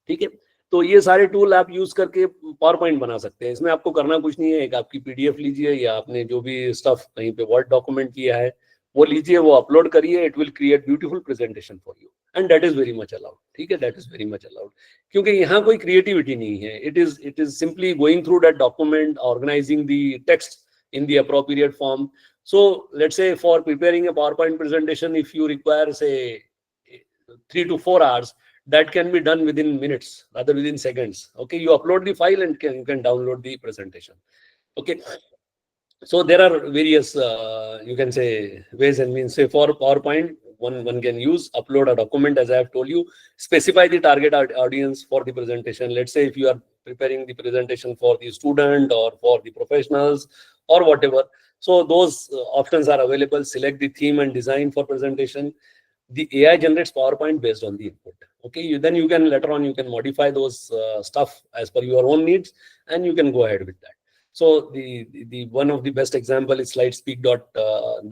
ठीक है? तो ये सारे tool आप use करके PowerPoint बना सकते हैं. इसमें आपको करना कुछ नहीं है, एक आपकी PDF लीजिए या आपने जो भी स्टफ कहीं पे वर्ड डॉक्यूमेंट किया है वो लीजिए, वो अपलोड करिए, it will create beautiful presentation for you, and that is very much allowed. ठीक है, that is very much allowed, क्योंकि यहाँ कोई क्रिएटिविटी नहीं है. It is simply going through that document, organising the text in the appropriate form. So let's say for preparing a PowerPoint presentation, if you require say 3 to 4 hours, that can be done within minutes, rather within seconds. Okay, you upload the file and you can download the presentation. Okay, so there are various you can say ways and means. Say for PowerPoint, one can use upload a document, as I have told you, specify the target audience for the presentation. Let's say if you are preparing the presentation for the student or for the professionals or whatever, so those options are available. Select the theme and design for presentation. The AI generates PowerPoint based on the input. Okay, then you can later on you can modify those stuff as per your own needs, and you can go ahead with that. So the one of the best example is SlideSpeak.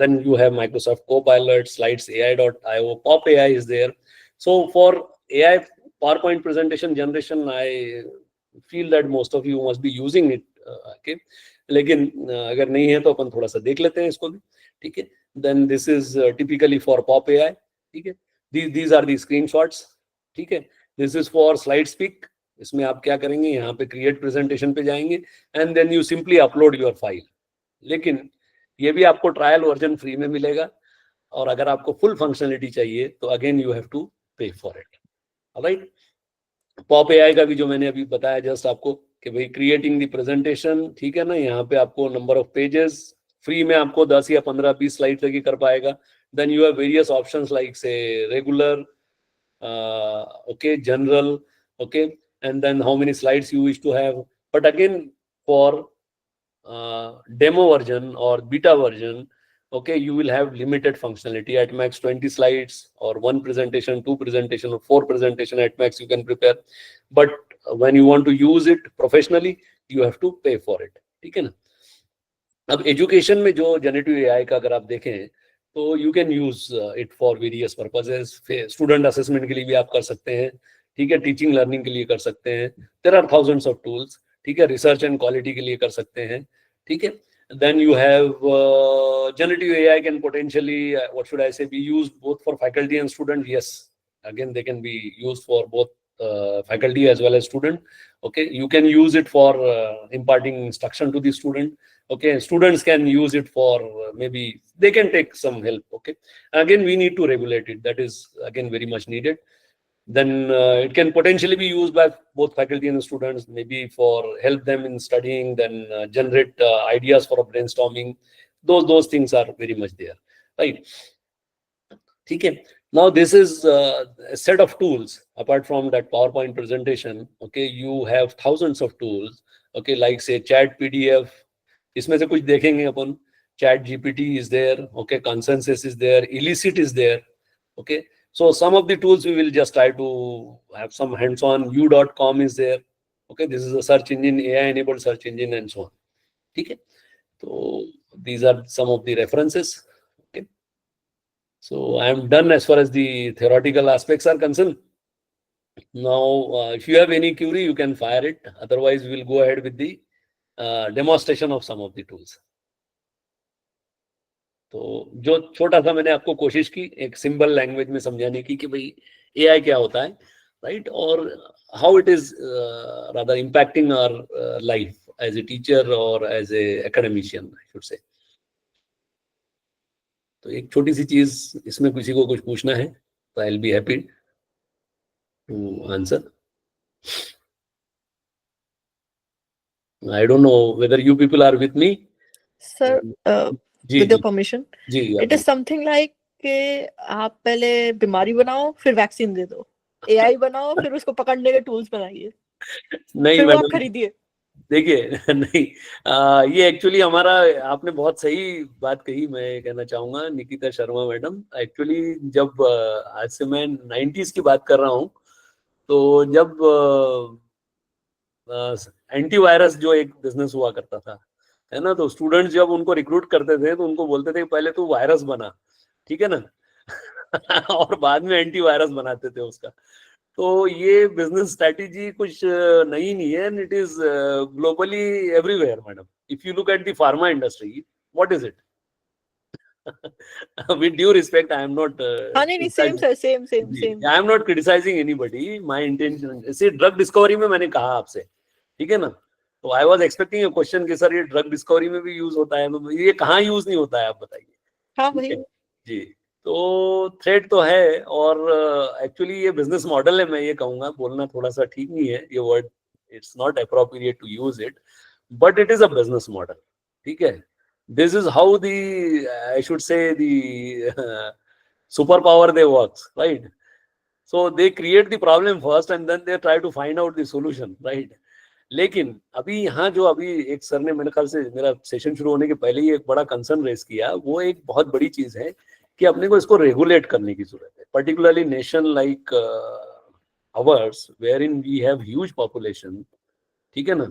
Then you have Microsoft Copilot, Slides AI.io, Pop AI is there. So for AI PowerPoint presentation generation, I feel that most of you must be using it. Okay, लेकिन अगर नहीं है तो अपन थोड़ा सा देख लेते हैं इसको भी. ठीक है, then this is typically for Pop AI. ठीक है, these are the screenshots. ठीक है, this is for SlideSpeak. इसमें आप क्या करेंगे, यहाँ पे क्रिएट प्रेजेंटेशन पे जाएंगे and then you simply upload your file. लेकिन ये भी आपको ट्रायल वर्जन फ्री में मिलेगा, और अगर आपको फुल फंक्शनलिटी चाहिए तो again you have to pay for it. Alright, pop AI का भी जो मैंने अभी बताया जस्ट आपको कि भाई क्रिएटिंग द प्रेजेंटेशन, ठीक है ना, यहाँ पे आपको नंबर ऑफ पेजेस फ्री में आपको 10 या 15-20 स्लाइड तक ही कर पाएगा. Then you have various options like say regular, okay, general, okay, and then how many slides you wish to have. But again, for demo version or beta version, okay, you will have limited functionality. At max 20 slides or 1 presentation, 2 presentation or 4 presentation at max you can prepare. But when you want to use it professionally, you have to pay for it. ठीक है ना. अब education में जो generative AI का अगर आप देखें तो you can use it for various purposes. Student assessment के लिए भी आप कर सकते हैं. ठीक है, टीचिंग लर्निंग के लिए कर सकते हैं. There are thousands of tools. ठीक है, रिसर्च एंड क्वालिटी के लिए कर सकते हैं. ठीक है, then you have generative AI can potentially, what should I say, be used both for faculty and student. Yes, again they can be used for both faculty as well as student. Okay, you can use it for imparting instruction to the student. Okay, students can use it for maybe they can take some help. Okay, again we need to regulate it. That is again very much needed. Then it can potentially be used by both faculty and students, maybe for help them in studying, then generate ideas for a brainstorming. Those things are very much there, right? Okay, now this is a set of tools. Apart from that PowerPoint presentation, okay, you have thousands of tools. Okay, like say Chat PDF. इसमें से कुछ देखेंगे अपन. Chat GPT is there. Okay, Consensus is there. Elicit is there. Okay, so some of the tools we will just try to have some hands-on. U.com is there. Okay, this is a search engine, AI-enabled search engine, and so on. ठीक है, so these are some of the references. Okay, so I am done as far as the theoretical aspects are concerned. Now, if you have any query, you can fire it. Otherwise, we will go ahead with the demonstration of some of the tools. तो जो छोटा सा मैंने आपको कोशिश की एक simple language में समझाने की कि भाई एआई क्या होता है, राइट, और how it is rather impacting our life as a teacher और as a academician I should say. तो एक छोटी सी चीज, इसमें किसी को कुछ पूछना है तो I will be happy to answer. I don't know whether you people are with me. Sir, जी with your जी permission, जी it is something like कि आप पहले बीमारी बनाओ फिर वैक्सीन दे दो, एआई बनाओ फिर उसको पकड़ने के टूल्स बनाइए, नहीं फिर वो आप मैडम, खरीदिए। देखिए नहीं, ये एक्चुअली हमारा, आपने बहुत सही बात कही, मैं कहना चाहूंगा निकिता शर्मा मैडम। एक्चुअली जब आज से मैं 90s की बात कर रहा हूँ, तो जब एंटीवायरस जो एक बिजनेस हुआ करता था, है ना, तो स्टूडेंट्स जब उनको रिक्रूट करते थे तो उनको बोलते थे पहले तू वायरस बना, ठीक है ना और बाद में एंटीवायरस बनाते थे उसका। तो ये बिजनेस स्ट्रेटेजी कुछ नई नहीं है, it is globally everywhere madam. If you look at the pharma industry, what is it? With due respect, I am not हाँ नहीं same sir, same I am not criticizing anybody. My intention, see, drug discovery में मैंने कहा आपसे, ठीक है ना, तो आई वाज एक्सपेक्टिंग अ क्वेश्चन कि सर ये ड्रग डिस्कवरी में भी यूज होता है, तो ये कहाँ यूज नहीं होता है, आप बताइए। हाँ ठीक वही है? जी, तो थ्रेड तो है, और एक्चुअली ये बिजनेस मॉडल है, मैं ये कहूंगा, बोलना थोड़ा सा ठीक नहीं है ये word, it's not appropriate to use it, but it is a business model, ठीक है। This is how the, I should say, the superpower they works, right? So they create the problem first and then they try to find out the solution, right? लेकिन अभी यहाँ जो अभी एक sir ने मेरे ख्याल से मेरा सेशन शुरू होने के पहले ही एक बड़ा कंसर्न रेस किया, वो एक बहुत बड़ी चीज है कि अपने को इसको रेगुलेट करने की जरूरत है, particularly nation like ours where in we have huge population, ठीक है ना।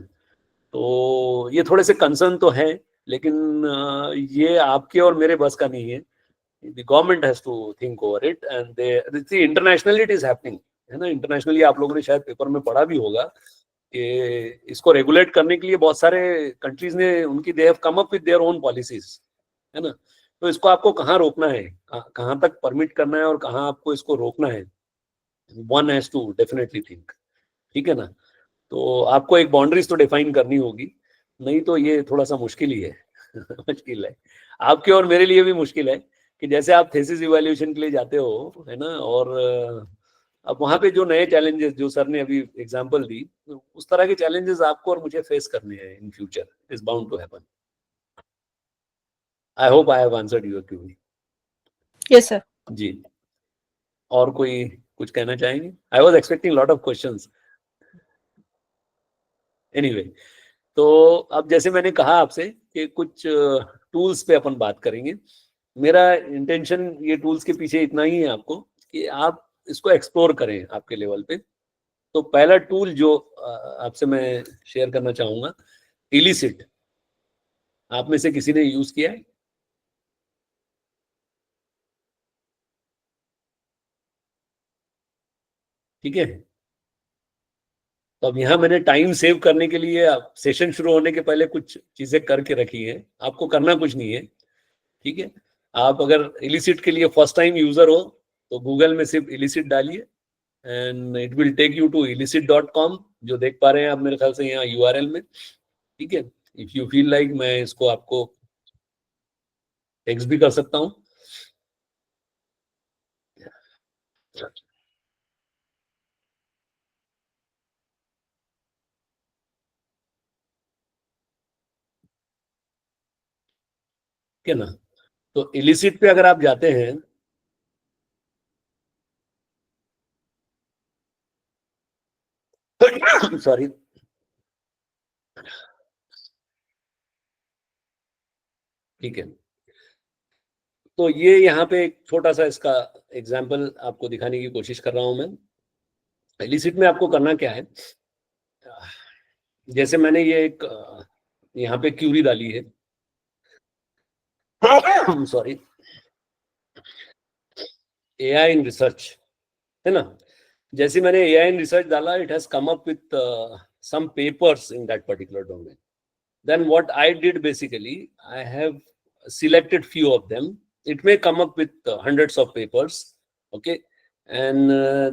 तो ये थोड़े से कंसर्न तो है, लेकिन ये आपके और मेरे बस का नहीं है। The government has to think over it, and they internationally it is happening, है ना। इंटरनेशनली आप लोगों ने शायद पेपर में पढ़ा भी होगा कि इसको रेगुलेट करने के लिए बहुत सारे कंट्रीज ने उनकी they have come up with their own policies, है ना। तो इसको आपको कहाँ रोकना है, कहाँ तक परमिट करना है और कहाँ आपको इसको रोकना है, one has to definitely think, ठीक है ना। तो आपको एक बाउंड्रीज तो डिफाइन करनी होगी, नहीं तो ये थोड़ा सा मुश्किल ही है मुश्किल है, आपके और मेरे लिए भी मुश्किल है कि जैसे आप थीसिस इवैल्यूएशन के लिए जाते हो, है ना, और अब वहां पे जो नए चैलेंजेस जो सर ने अभी एग्जांपल दी, उस तरह के चैलेंजेस आपको और मुझे फेस करने हैं in future, it is bound to happen. I hope I have answered your query. Yes sir. जी, और कोई कुछ कहना चाहेंगे? I was expecting lot of questions. Anyway, तो अब जैसे मैंने कहा आपसे कि कुछ टूल्स पे अपन बात करेंगे। मेरा इंटेंशन ये टूल्स के पीछे इतना ही है आपको कि आप इसको एक्सप्लोर करें आपके लेवल पे। तो पहला टूल जो आपसे मैं शेयर करना चाहूंगा, इलिसिट। आप में से किसी ने यूज किया है? ठीक है, तो अब यहाँ मैंने टाइम सेव करने के लिए सेशन शुरू होने के पहले कुछ चीजें करके रखी है, आपको करना कुछ नहीं है, ठीक है। आप अगर इलिसिट के लिए फर्स्ट टाइम यूजर हो तो गूगल में सिर्फ इलिसिट डालिए and it will take you to illicit.com, जो देख पा रहे हैं आप मेरे ख्याल से यहाँ यूआरएल में, ठीक है। इफ यू फील लाइक मैं इसको आपको टेक्स्ट भी कर सकता हूँ। ठीक है ना, तो इलिसिट पे अगर आप जाते हैं, सॉरी, ठीक है, तो ये यहाँ पे एक छोटा सा इसका एग्जाम्पल आपको दिखाने की कोशिश कर रहा हूं मैं। इलिसिट में आपको करना क्या है, जैसे मैंने ये एक यहाँ पे क्यूरी डाली है, सॉरी, एआई इन रिसर्च, है ना। जैसे मैंने एआई इन रिसर्च डाला, it has come up with some papers in that particular domain. Then what I did basically, I have selected few of them. It may come up with hundreds of papers. Okay, and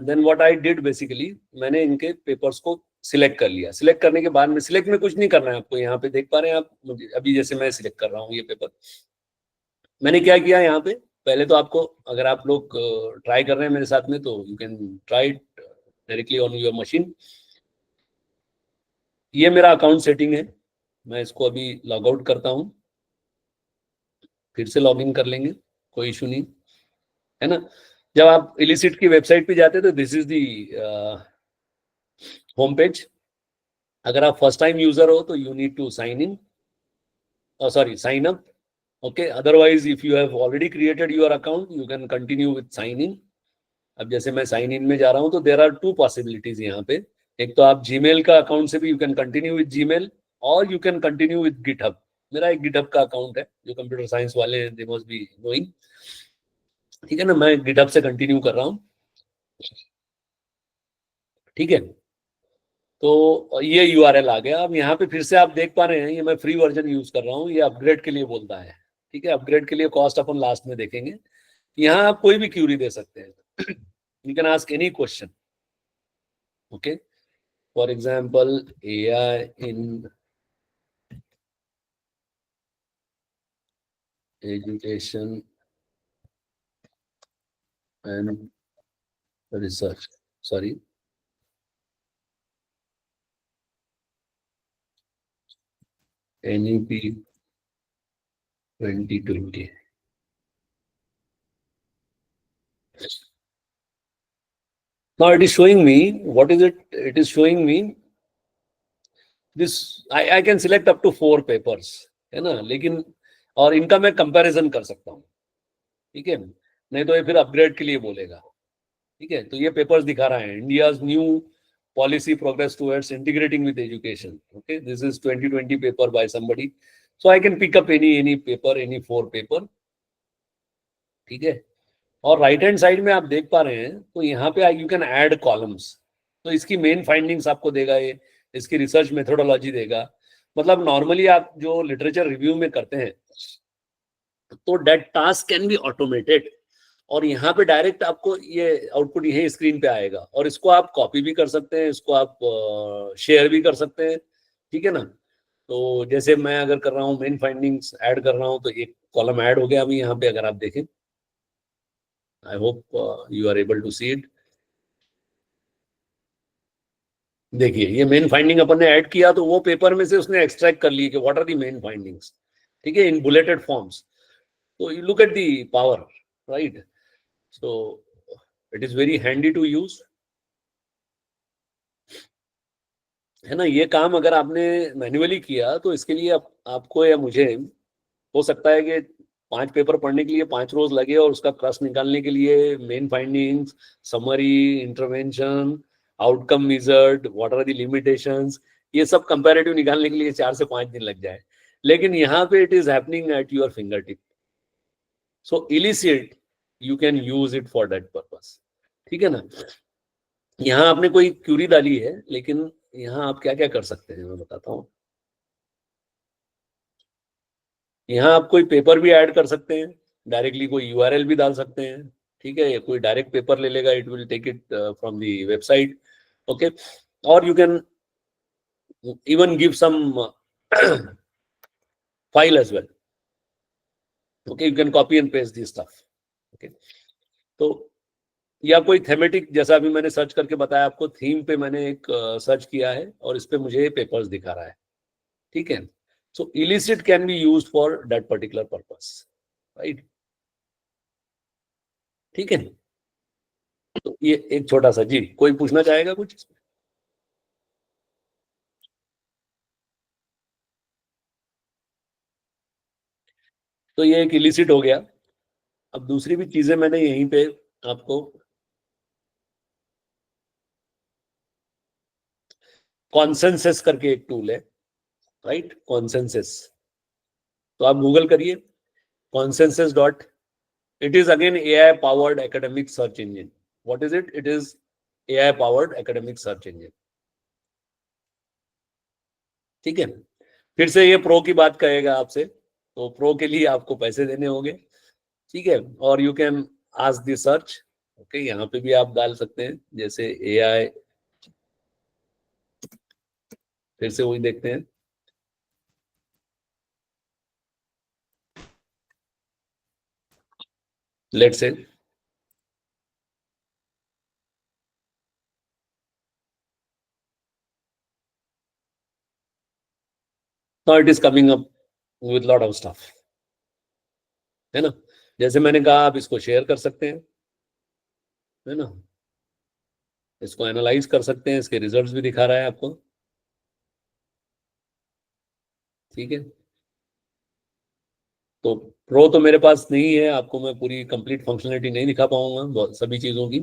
then what I did basically, मैंने इनके papers को select कर लिया. Select करने के बाद में, select में कुछ नहीं करना है आपको. यहाँ पे देख पा रहे हैं आप, मुझे अभी जैसे मैं सिलेक्ट कर रहा हूँ ये पेपर. मैंने क्या किया यहाँ पे, पहले तो आपको, अगर आप लोग ट्राई कर रहे हैं मेरे साथ में, तो you can try it directly on your machine. ये मेरा अकाउंट सेटिंग है. मैं इसको अभी लॉग आउट करता हूँ, फिर से लॉग इन कर लेंगे, कोई इशू नहीं है ना. जब आप इलिसिट की वेबसाइट पे जाते हैं तो this is the home page. अगर आप फर्स्ट टाइम यूजर हो तो you need to sign in, sorry sign up. Okay, otherwise if you have already created your account you can continue with sign in. अब जैसे मैं sign in में जा रहा हूँ तो देयर आर टू पॉसिबिलिटीज यहाँ पे. एक तो आप जीमेल का अकाउंट से भी you can continue with Gmail, और you can continue with GitHub. मेरा एक गिटहब का अकाउंट है, जो कंप्यूटर साइंस वाले दे मस्ट बी नोइंग. ठीक है ना, मैं गिटहब से कंटिन्यू कर रहा हूँ. ठीक है, तो ये यूआरएल आ गया. अब यहाँ पे फिर से आप देख पा रहे हैं, ये मैं फ्री वर्जन यूज कर रहा हूँ. ये अपग्रेड के लिए बोलता है. ठीक है, अपग्रेड के लिए कॉस्ट अपन लास्ट में देखेंगे. यहाँ आप कोई भी क्यूरी दे सकते हैं. You can ask any question. Okay, for example AI in education and research, sorry, NEP 2020. Now it is showing me, what is it? It is showing me this, I can select up to 4 papers, है ना, लेकिन और इनका मैं comparison कर सकता हूँ. ठीक है, नहीं तो ये फिर अपग्रेड के लिए बोलेगा. ठीक है, तो ये पेपर्स दिखा रहा है, India's new policy progress towards integrating with education. Okay, this is 2020 paper by somebody. So I can pick up any paper, any 4 paper. ठीक है, और राइट हैंड साइड में आप देख पा रहे हैं, तो यहाँ पे यू कैन ऐड कॉलम्स. तो इसकी मेन फाइंडिंग्स आपको देगा ये, इसकी रिसर्च मेथोडोलॉजी देगा. मतलब नॉर्मली आप जो लिटरेचर रिव्यू में करते हैं तो that task can be automated, और यहाँ पे डायरेक्ट आपको ये आउटपुट यही स्क्रीन पे आएगा. और इसको आप कॉपी भी कर सकते हैं, इसको आप शेयर भी कर सकते हैं. ठीक है ना, तो जैसे मैं अगर कर रहा हूँ मेन फाइंडिंग्स ऐड कर रहा हूँ, तो एक कॉलम ऐड हो गया अभी यहाँ पे, अगर आप देखें. I hope you are able to see it. देखिए, ये मेन फाइंडिंग अपन ने ऐड किया, तो वो पेपर में से उसने एक्सट्रैक्ट कर ली कि what are the main findings. ठीक है, इन बुलेटेड फॉर्म्स. तो you look at the power, right. So it is very handy to use, है ना. ये काम अगर आपने मैन्युअली किया तो इसके लिए आपको या मुझे हो सकता है कि 5 पेपर पढ़ने के लिए 5 रोज लगे, और उसका क्रस निकालने के लिए main findings, summary, intervention, outcome measured, what are the limitations, ये सब कंपैरेटिव निकालने के लिए 4 से 5 दिन लग जाए. लेकिन यहाँ पे it is happening at your finger tip. So illicit you can use it for that purpose. ठीक है ना. यहाँ आपने कोई क्यूरी डाली है, लेकिन यहाँ आप क्या क्या कर सकते हैं मैं बताता हूँ. यहाँ आप कोई पेपर भी ऐड कर सकते हैं, डायरेक्टली कोई यूआरएल भी डाल सकते हैं. ठीक है, कोई डायरेक्ट पेपर ले लेगा, it will take it from the website. Okay, और you can even give some file as well. Okay, you can copy and paste this stuff. Okay, तो या कोई थेमेटिक, जैसा अभी मैंने सर्च करके बताया आपको, थीम पे मैंने एक सर्च किया है और इस पे मुझे पेपर्स दिखा रहा है. ठीक है, so Elicit can be used for that particular purpose, right. ठीक है, तो ये एक छोटा सा. जी, कोई पूछना चाहेगा कुछ? तो ये एक इलिसिट हो गया. अब दूसरी भी चीजें मैंने यहीं पे आपको, कॉन्सेंसस करके एक टूल है, राइट, कॉन्सेंसस. तो आप गूगल करिए consensus dot. It is again AI powered academic search engine. What is it? It is AI powered academic search engine. ठीक है, फिर से ये प्रो की बात कहेगा आपसे. तो प्रो के लिए आपको पैसे देने होंगे, ठीक है। और you can ask the search, okay, यहाँ पे भी आप डाल सकते हैं, जैसे एआई, फिर से वही देखते हैं, let's say now it is coming up with lot of stuff, है ना। जैसे मैंने कहा, आप इसको शेयर कर सकते हैं, है ना, इसको एनालाइज कर सकते हैं, इसके रिजल्ट्स भी दिखा रहा है आपको, ठीक है। तो प्रो तो मेरे पास नहीं है, आपको मैं पूरी कंप्लीट फंक्शनलिटी नहीं दिखा पाऊंगा सभी चीजों की,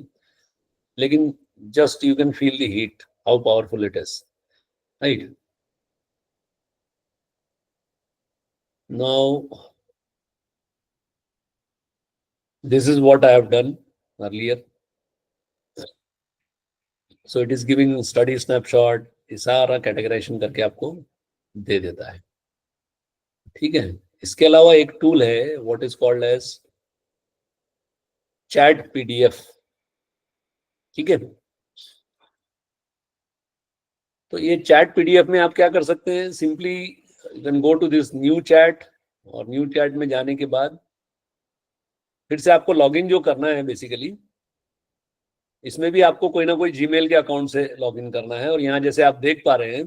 लेकिन just you can feel the heat, how powerful it is, right. Now this is what I have done earlier. So it is giving study snapshot, ये सारा कैटेगराइजेशन करके आपको दे देता है, ठीक है। इसके अलावा एक टूल है, what is called as chat PDF, ठीक है। तो ये चैट पीडीएफ में आप क्या कर सकते हैं, simply you can go to this new chat, और न्यू चैट में जाने के बाद फिर से आपको लॉगिन जो करना है बेसिकली, इसमें भी आपको कोई ना कोई जीमेल के अकाउंट से लॉगिन करना है। और यहाँ जैसे आप देख पा रहे हैं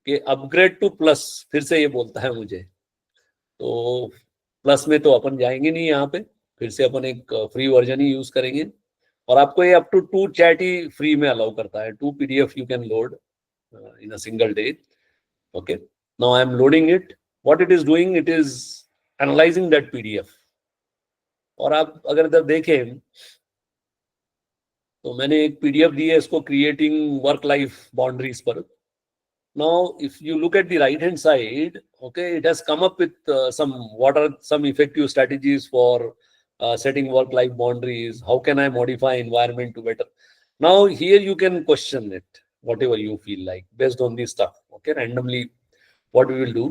कि अपग्रेड टू प्लस फिर से ये बोलता है मुझे, तो प्लस में तो अपन जाएंगे नहीं, यहाँ पे फिर से अपन एक फ्री वर्जन ही यूज करेंगे। और आपको ये अप टू 2 चैट ही फ्री में अलाउ करता है, 2 PDF you can load in a single day, okay. Now I am loading it, what it is doing, it is analysing that PDF। और आप अगर इधर देखें तो मैंने एक PDF दी है इसको, क्रिएटिंग वर्क लाइफ बाउंड्रीज पर। Now, if you look at the right hand side, okay, it has come up with what are some effective strategies for setting work life boundaries. How can I modify environment to better? Now, here you can question it, whatever you feel like, based on this stuff. Okay, randomly, what we will do,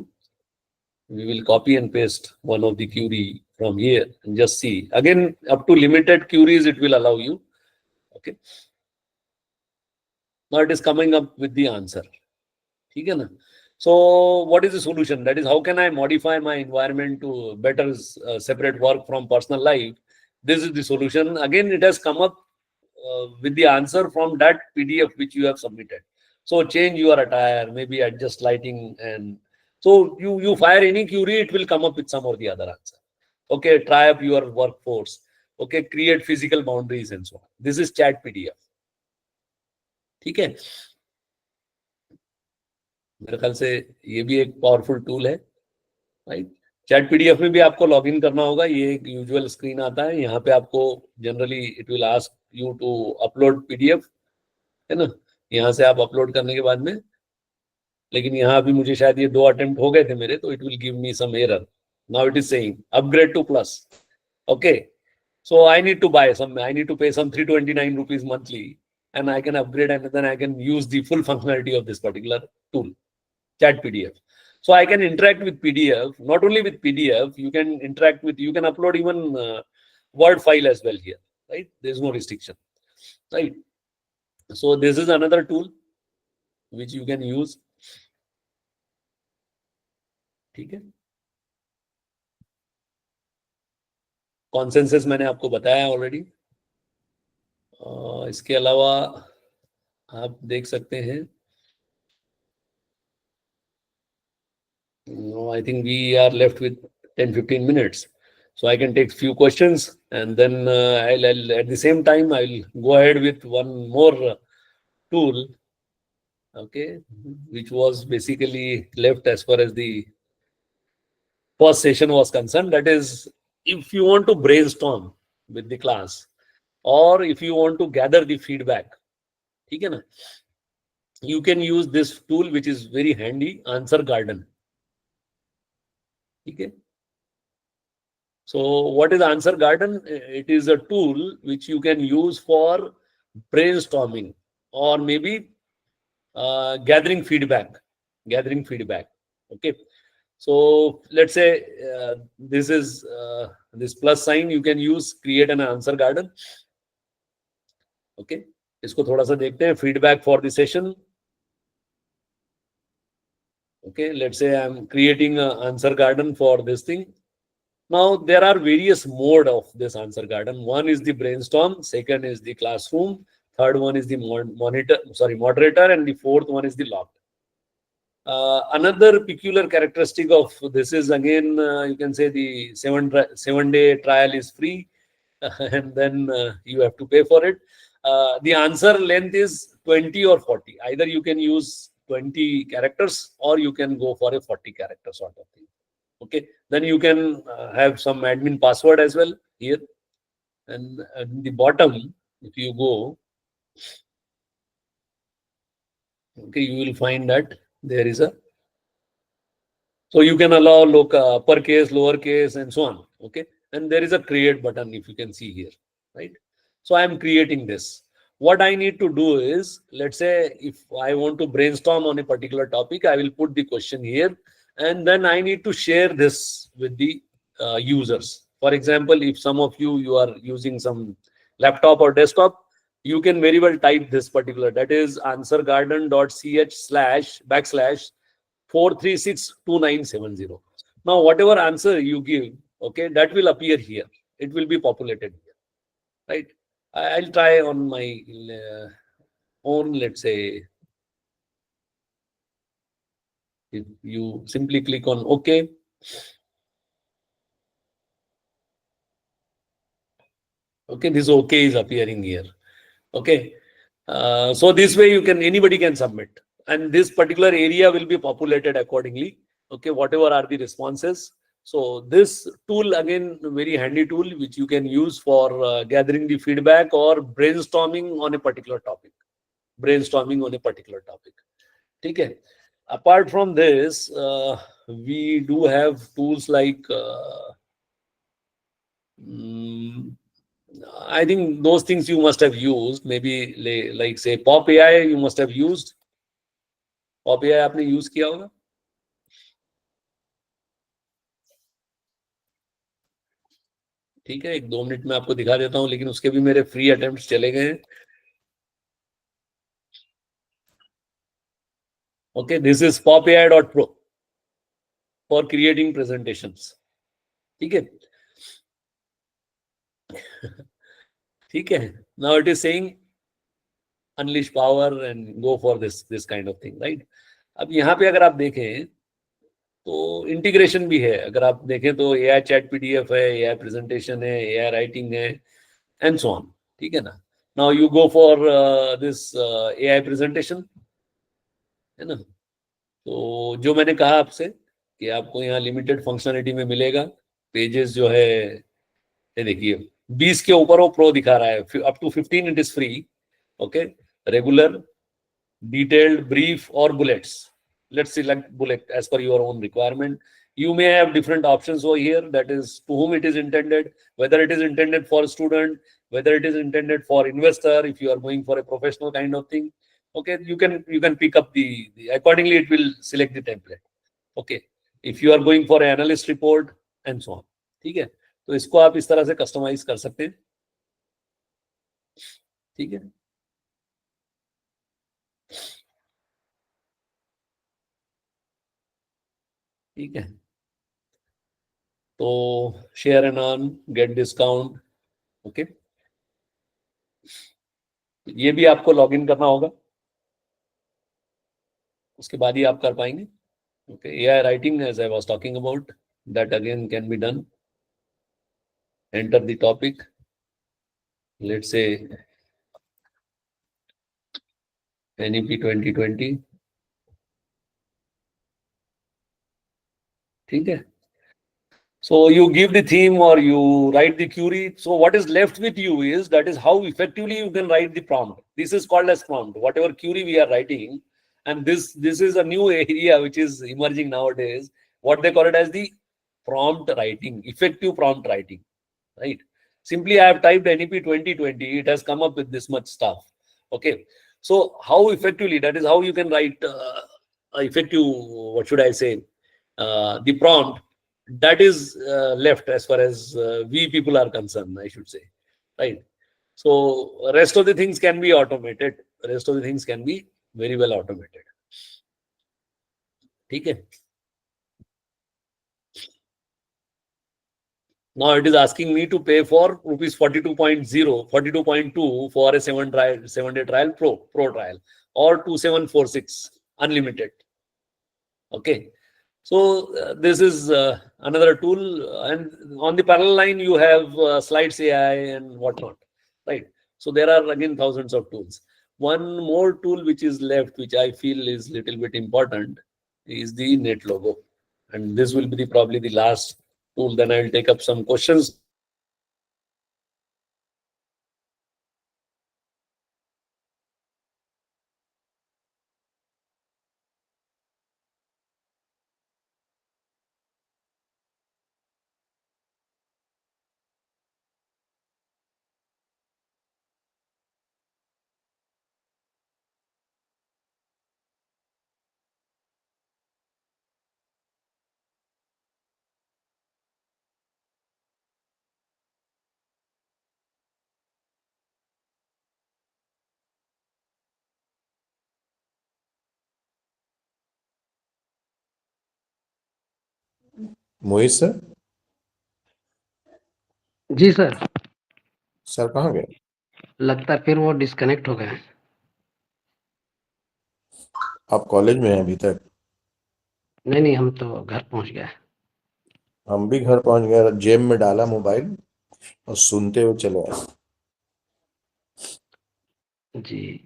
we will copy and paste one of the query from here and just see. Again, up to limited queries, it will allow you. Okay. Now it is coming up with the answer. ठीक है ना। So what is the solution? That is, how can I modify my environment to better separate work from personal life? This is the solution. Again, it has come up with the answer from that PDF which you have submitted. So change your attire, maybe adjust lighting, and so you fire any query, it will come up with some or the other answer. Okay, try up your workforce. Okay, create physical boundaries and so on. This is chat PDF. ठीक है, मेरे ख्याल से ये भी एक powerful tool है, right. Chat PDF में भी आपको लॉगिन करना होगा, ये एक यूजुअल स्क्रीन आता है, यहाँ पे आपको generally it will ask you to upload PDF, है ना। यहाँ से आप अपलोड करने के बाद में, लेकिन यहाँ भी मुझे शायद ये 2 अटेम्प्ट हो गए थे मेरे, तो it will give me some error. Now it is saying upgrade to plus, okay. So I need to buy some, I need to pay some 329 rupees monthly, and I can upgrade and then I can use the full functionality of this particular tool, chat PDF. So I can interact with PDF, not only with PDF, you can interact with, you can upload even Word file as well here, right? There's no restriction, right? So this is another tool which you can use. ठीक है, consensus मैंने आपको बताया already. इसके अलावा आप देख सकते हैं, I think we are left with 10-15 minutes, so I can take few questions, and then I'll at the same time I'll go ahead with one more tool, okay, which was basically left as far as the first session was concerned. That is, if you want to brainstorm with the class, or if you want to gather the feedback, ठीक है ना, you can use this tool which is very handy, Answer Garden. Okay. So what is Answer Garden? It is a tool which you can use for brainstorming, or maybe gathering feedback. Okay. So let's say this is this plus sign you can use, create an answer garden. Okay, इसको थोड़ा सा देखते हैं, feedback for the session. Okay, let's say I'm creating an answer garden for this thing. Now there are various mode of this answer garden. One is the brainstorm, second is the classroom, third one is the moderator, and the fourth one is the logged. Another peculiar characteristic of this is, again, you can say the 7-day trial is free, and then you have to pay for it. The answer length is 20 or 40. Either you can use 20 characters or you can go for a 40 character sort of thing. Okay, then you can have some admin password as well here. And at the bottom, if you go, okay, you will find that there is a, so you can allow uppercase, lowercase, and so on. Okay, and there is a create button, if you can see here, right? So I am creating this. What I need to do is, let's say if I want to brainstorm on a particular topic, I will put the question here, and then I need to share this with the users. For example, if some of you are using some laptop or desktop, you can very well type this particular, that is answergarden.ch/4362970. Now, whatever answer you give, okay, that will appear here. It will be populated here, right? I'll try on my own, let's say, if you simply click on OK. Okay, this OK is appearing here. Okay, so this way anybody can submit, and this particular area will be populated accordingly. Okay, whatever are the responses. So this tool, again, very handy tool which you can use for gathering the feedback or brainstorming on a particular topic. Okay. Apart from this, we do have tools like I think those things you must have used. Maybe like say Pop AI you must have used. Pop AI आपने use किया होगा? ठीक है, 1-2 minute में आपको दिखा देता हूं, लेकिन उसके भी मेरे फ्री अटेम्प्ट्स चले गए हैं. Okay, this is popai.pro for creating presentations. ठीक है. ठीक है. Now it is saying unleash power and go for this kind of thing, right? अब यहाँ पे अगर आप देखें तो इंटीग्रेशन भी है. अगर आप देखें तो AI चैट PDF है, AI प्रेजेंटेशन है, AI राइटिंग है, एंड सो ऑन. ठीक है ना. Now you go for this AI presentation, है ना. तो जो मैंने कहा आपसे कि आपको यहाँ लिमिटेड फंक्शनलिटी में मिलेगा. पेजेस जो है ये देखिए 20 के ऊपर वो प्रो दिखा रहा है. Up to 15 it is free. Okay, regular, detailed, brief, or bullets. Let's select bullet as per your own requirement. You may have different options over here. That is to whom it is intended, whether it is intended for a student, whether it is intended for investor, if you are going for a professional kind of thing. Okay, you can pick up the accordingly it will select the template. Okay, if you are going for an analyst report and so on. ठीक है, तो इसको आप इस तरह से customise कर सकते हैं. ठीक है. ठीक है, तो share and earn, get discount. Okay, ये भी आपको लॉगिन करना होगा, उसके बाद ही आप कर पाएंगे. Okay, AI writing as I was talking about, that again can be done. Enter the topic, let's say NEP 2020. ठीक है. So you give the theme or you write the query. So what is left with you is, that is how effectively you can write the prompt. This is called as prompt, whatever query we are writing. And this is a new area which is emerging nowadays. What they call it as the prompt writing, effective prompt writing, right? Simply I have typed NEP 2020. It has come up with this much stuff. Okay. So how effectively, that is how you can write effective, what should I say, the prompt, that is left as far as we people are concerned, I should say, right? So rest of the things can be automated. Rest of the things can be very well automated. Okay. Now it is asking me to pay for rupees 42.2 for a 7-day trial pro trial, or 2746 unlimited. Okay. So this is another tool, and on the parallel line you have Slides AI and whatnot, right? So there are again thousands of tools. One more tool which is left, which I feel is little bit important, is the Net Logo, and this will be probably the last tool. Then I will take up some questions. Mohit sir, ji sir, sir कहाँ गए? लगता है फिर वो disconnect हो गए हैं। आप कॉलेज में हैं अभी तक? नहीं नहीं, हम तो घर पहुंच गए। हम भी घर पहुंच गए, जेब में डाला मोबाइल और सुनते हुए चले आए। जी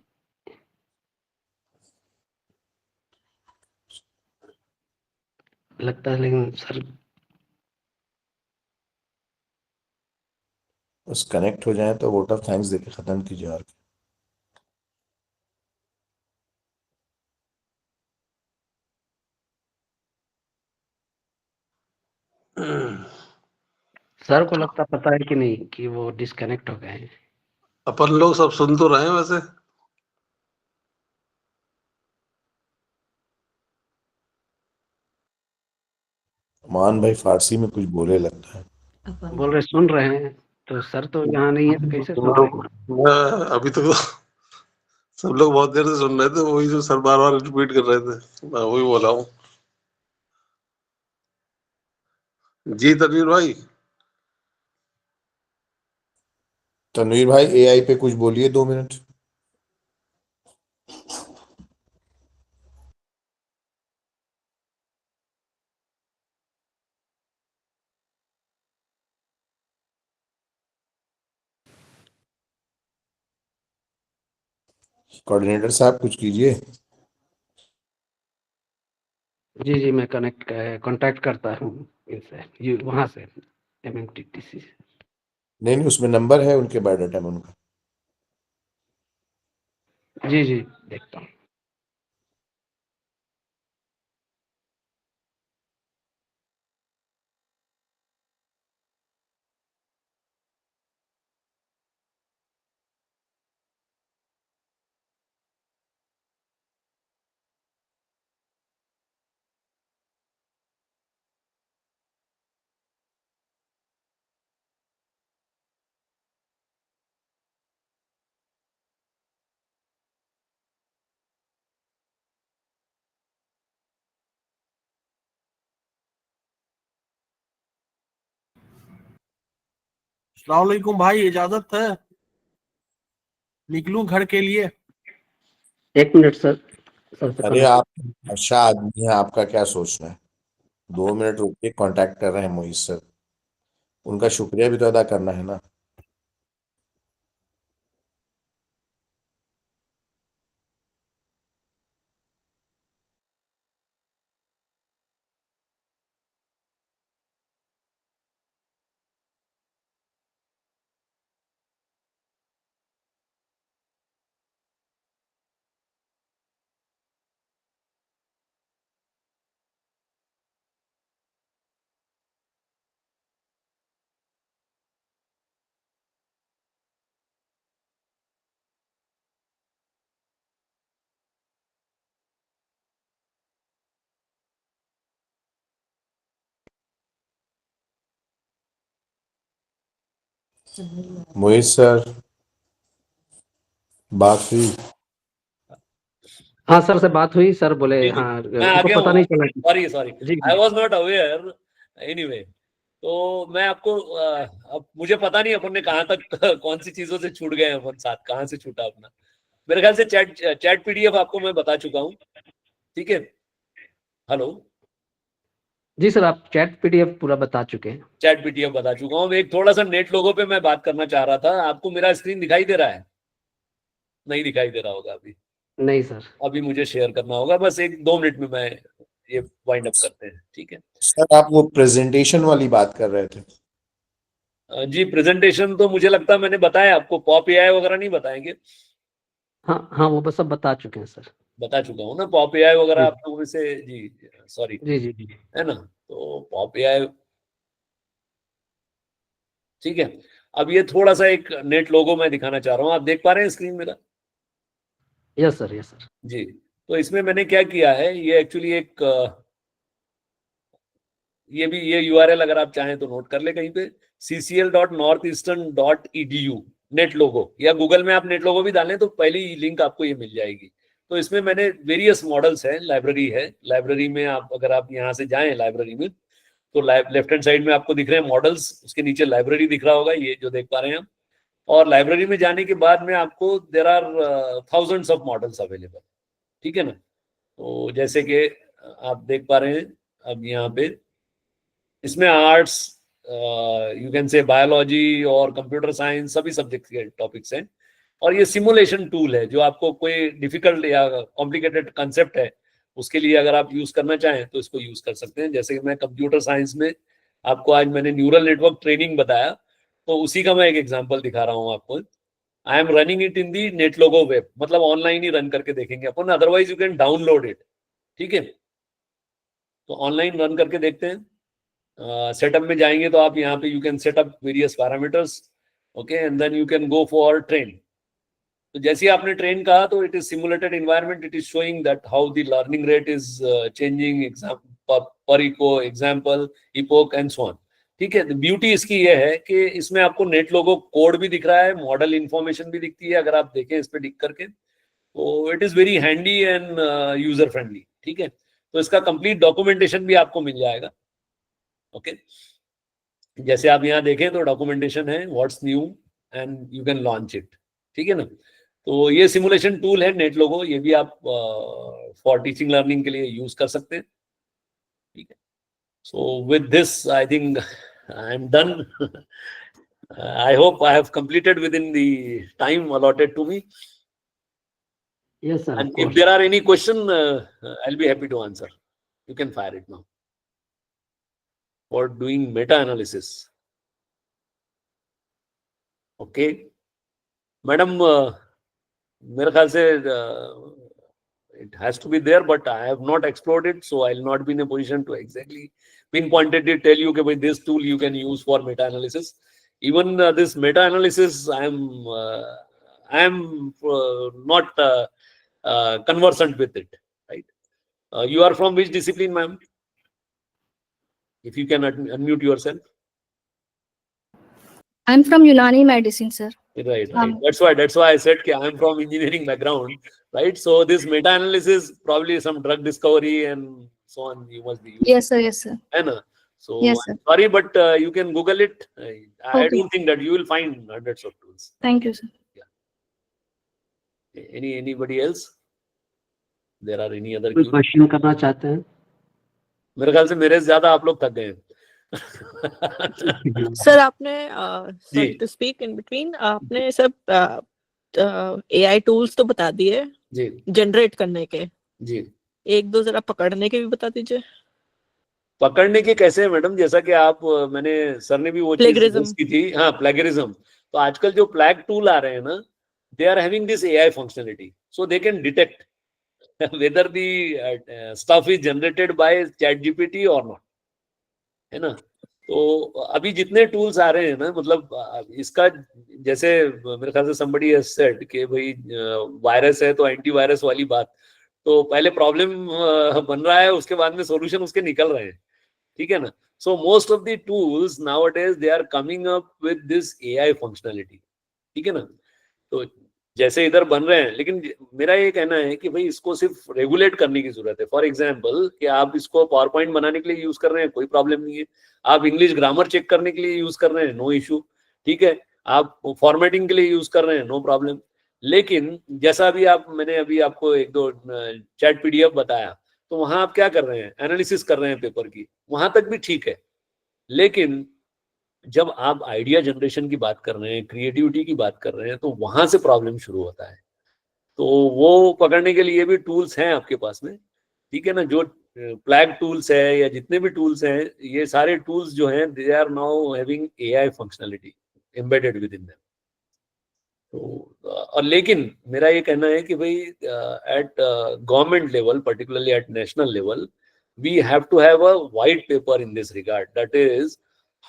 लगता है, लेकिन सर बस कनेक्ट हो जाए तो वोट ऑफ थैंक्स देके खत्म कीजिए। और सर को लगता पता है कि नहीं कि वो डिस्कनेक्ट हो गए हैं। अपन लोग सब सुन तो रहे हैं वैसे। मान भाई फारसी में कुछ बोले लगता है। बोल रहे सुन रहे हैं, तो सर तो यहाँ नहीं है तो कैसे सुन रहे हैं? मैं अभी तक तो सब लोग बहुत देर से सुन रहे थे, वही जो सर बार बार रिपीट कर रहे थे, मैं वही बोला हूँ। जी तनवीर भाई। तनवीर भाई एआई पे कुछ बोलिए 2 मिनट। कोऑर्डिनेटर साहब कुछ कीजिए। जी जी, मैं कांटेक्ट करता हूँ इनसे, ये वहां से MMTTC से। नहीं, उसमें नंबर है उनके, बायोडाटा में उनका। जी जी, देखता हूँ। अस्सलाम वालेकुम भाई, इजाजत है? निकलूं घर के लिए? 1 मिनट सर, सर से अरे कनेक्ट। आप अच्छा आदमी है, आपका क्या सोचना है? 2 मिनट रुक के कांटेक्ट कर रहे हैं मोहित सर, उनका शुक्रिया भी तो अदा करना है ना। मोहित सर, बात हुई? हाँ सर से बात हुई, सर बोले जी, जी। हाँ मैं उनको आगे पता हूँ, नहीं चला। सॉरी सॉरी, जी आई जी वॉज नॉट अवेयर एनीवे। तो मैं आपको अब मुझे पता नहीं अपन ने कहाँ तक कौन सी चीजों से छूट गए अपन, साथ कहाँ से छूटा अपना। मेरे ख्याल से चैट पीडीएफ आपको मैं बता चुका हूँ, ठीक है। हेलो, जी सर, आप चैट पीडीएफ पूरा बता चुके हैं। चैट पीडीएफ बता चुका हूँ। एक थोड़ा सा नेट लोगों पे मैं बात करना चाह रहा था। आपको मेरा स्क्रीन दिखाई दे रहा है? नहीं दिखाई दे रहा होगा अभी। नहीं सर। अभी मुझे शेयर करना होगा, बस 1-2 मिनट में मैं ये वाइंड अप करते हैं, ठीक है। सर आप वो प्रेजेंटेशन वाली बात कर रहे थे। जी, प्रेजेंटेशन तो मुझे लगता है मैंने बताया आपको, पॉप एआई वगैरह नहीं बताएंगे? हाँ हाँ, वो बस सब बता चुके हैं सर। बता चुका हूँ ना, पॉप एआई वगैरह जी आप लोगों में से। जी सॉरी, जी जी जी। है ना। तो पॉप एआई, ठीक है। अब ये थोड़ा सा एक नेट लोगो मैं दिखाना चाह रहा हूँ, आप देख पा रहे हैं स्क्रीन मेरा? Yes sir, yes sir. जी, तो इसमें मैंने क्या किया है, ये एक्चुअली एक ये यूआरएल अगर आप चाहें तो नोट कर ले कहीं पे, ccl.northeastern.edu नेट लोगो, या गूगल में आप नेट लोगो भी डालें तो पहली लिंक आपको ये मिल जाएगी। तो इसमें मैंने वेरियस मॉडल्स है, लाइब्रेरी है। लाइब्रेरी में आप अगर आप यहाँ से जाएं लाइब्रेरी में, तो लेफ्ट हैंड साइड में आपको दिख रहे हैं मॉडल्स, उसके नीचे लाइब्रेरी दिख रहा होगा, ये जो देख पा रहे हैं आप। और लाइब्रेरी में जाने के बाद में आपको there are thousands of models available, ठीक है ना। तो जैसे कि आप देख पा रहे हैं अब यहाँ पे, इसमें arts, you can say biology और कंप्यूटर साइंस, सभी सब्जेक्ट के टॉपिक्स हैं। और ये सिमुलेशन टूल है, जो आपको कोई डिफिकल्ट या कॉम्प्लिकेटेड कंसेप्ट है उसके लिए अगर आप यूज करना चाहें तो इसको यूज कर सकते हैं। जैसे कि मैं कंप्यूटर साइंस में आपको आज मैंने न्यूरल नेटवर्क ट्रेनिंग बताया, तो उसी का मैं एक एग्जांपल दिखा रहा हूँ आपको। I am running it in the NetLogo web, मतलब ऑनलाइन ही रन करके देखेंगे अपन, otherwise you can download it, ठीक है। तो ऑनलाइन रन करके देखते हैं। सेटअप में जाएंगे तो आप यहाँ पे you can set up various parameters, okay, and then you can go for train. तो जैसे ही आपने ट्रेन कहा तो it is simulated environment, it is showing that how the learning rate is changing per echo example epoch and so on, ठीक है। Beauty इसकी ये है कि इसमें आपको नेट लोगो कोड भी दिख रहा है, मॉडल इंफॉर्मेशन भी दिखती है, अगर आप देखें इस पे टिक करके, तो it is very handy and user friendly, ठीक है। तो इसका कंप्लीट डॉक्यूमेंटेशन भी आपको मिल जाएगा, ओके। जैसे आप यहाँ देखें तो डॉक्यूमेंटेशन है, what's new and you can launch it, ठीक है ना। तो ये सिमुलेशन टूल है नेट लोगो, ये भी आप फॉर टीचिंग लर्निंग के लिए यूज कर सकते हैं, ठीक है। So with this I think I am done. I hope I have completed within the time allotted to me, yes sir, and if there are any question I'll be happy to answer. You can fire it now for doing meta analysis. Okay, madam, मेरे ख्याल से it has to be there, but I have not explored it, so I'll not be in a position to exactly pinpointedly tell you that this tool you can use for meta analysis. Even this meta analysis, I am not conversant with it, right? You are from which discipline, ma'am? If you can unmute yourself. I'm from Unani medicine, sir. Right. That's why I said I am from engineering background, right? So this meta-analysis, probably some drug discovery and so on, you must be using. Yes, sir. Yes, sir. So Yes, sir. I'm sorry, but you can Google it. I Okay. don't think that you will find hundreds of tools. Thank you, sir. Anybody else? There are any other कोई question करना चाहते हैं? मेरे ख्याल से मेरे से ज्यादा आप लोग थक गए हैं। सर आपने जी। टू स्पीक इन बिटवीन, आपने सब एआई टूल्स तो बता दिए जी जनरेट करने के, जी, एक दो जरा पकड़ने के भी बता दीजिए। पकड़ने के कैसे है मैडम? जैसा कि आप मैंने सर ने भी वो चीज Plagiarism. की थी, हाँ, प्लेगरिज्म। तो आजकल जो प्लैग टूल आ रहे हैं ना, they are having this AI functionality, so they can detect whether the stuff is generated by ChatGPT or not, है ना। तो अभी जितने टूल्स आ रहे हैं ना, मतलब इसका जैसे मेरे ख्याल से somebody has said कि भाई वायरस है तो एंटीवायरस वाली बात, तो पहले प्रॉब्लम बन रहा है, उसके बाद में सॉल्यूशन उसके निकल रहे हैं, ठीक है ना। So most of the tools nowadays they are coming up with this AI functionality. ठीक है ना? तो जैसे इधर बन रहे हैं, लेकिन मेरा ये कहना है कि भाई इसको सिर्फ रेगुलेट करने की जरूरत है. फॉर एग्जांपल कि आप इसको पावर पॉइंट बनाने के लिए यूज कर रहे हैं, कोई प्रॉब्लम नहीं है. आप इंग्लिश ग्रामर चेक करने के लिए यूज कर रहे हैं, नो इशू. ठीक है, आप फॉर्मेटिंग के लिए यूज कर रहे हैं, नो प्रॉब्लम. लेकिन जैसा मैंने अभी आपको एक दो चैट पीडीएफ बताया, तो वहां आप क्या कर रहे हैं, एनालिसिस कर रहे हैं पेपर की, वहां तक भी ठीक है. लेकिन जब आप आइडिया जनरेशन की बात कर रहे हैं, क्रिएटिविटी की बात कर रहे हैं, तो वहां से प्रॉब्लम शुरू होता है. तो वो पकड़ने के लिए भी टूल्स हैं आपके पास में. ठीक है ना, जो प्लैग टूल्स है या जितने भी टूल्स हैं, ये सारे टूल्स जो हैं they are now having AI functionality embedded within them. तो और लेकिन मेरा ये कहना है कि भाई at government level, particularly at national level, we have to have a white paper in this regard, that is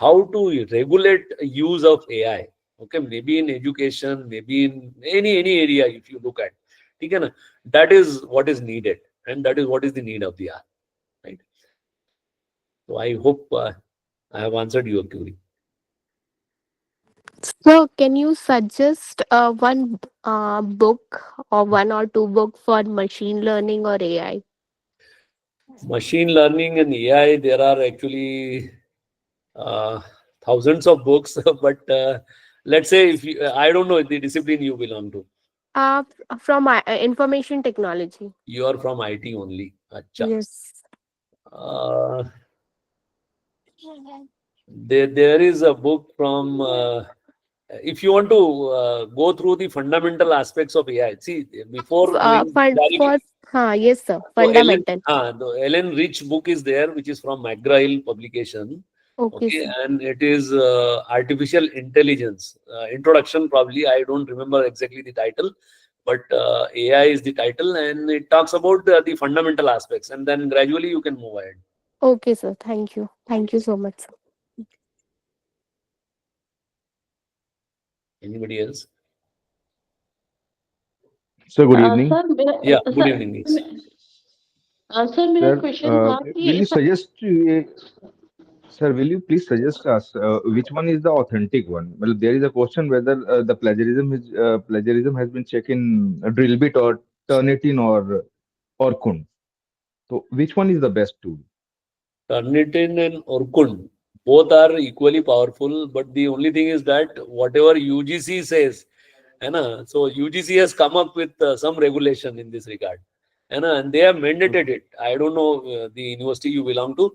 how to regulate use of AI. Okay, maybe in education, maybe in any area if you look at. ठीक है ना, that is what is needed and that is what is the need of the hour, right? So I hope I have answered your query. So can you suggest one book or one or two book for machine learning or AI? Machine learning and AI, there are actually thousands of books, but let's say if you, I don't know the discipline you belong to. From information technology. You are from IT only. Achha. Yes. There is a book from if you want to go through the fundamental aspects of AI. See, before yes sir, fundamental. The Ellen Rich book is there, which is from McGraw-Hill publication. Okay, and it is artificial intelligence introduction, probably. I don't remember exactly the title, but AI is the title, and it talks about the fundamental aspects, and then gradually you can move ahead. Okay sir, thank you so much sir. Anybody else? Sir, good evening. Sir, yeah, good evening. Sir, मेरा question था कि Sir, will you please suggest us which one is the authentic one? Well, there is a question whether the plagiarism has been checked in Drillbit or Turnitin or Orkun. So, which one is the best tool? Turnitin and Orkun, both are equally powerful, but the only thing is that whatever UGC says, so UGC has come up with some regulation in this regard, and they have mandated it. I don't know the university you belong to,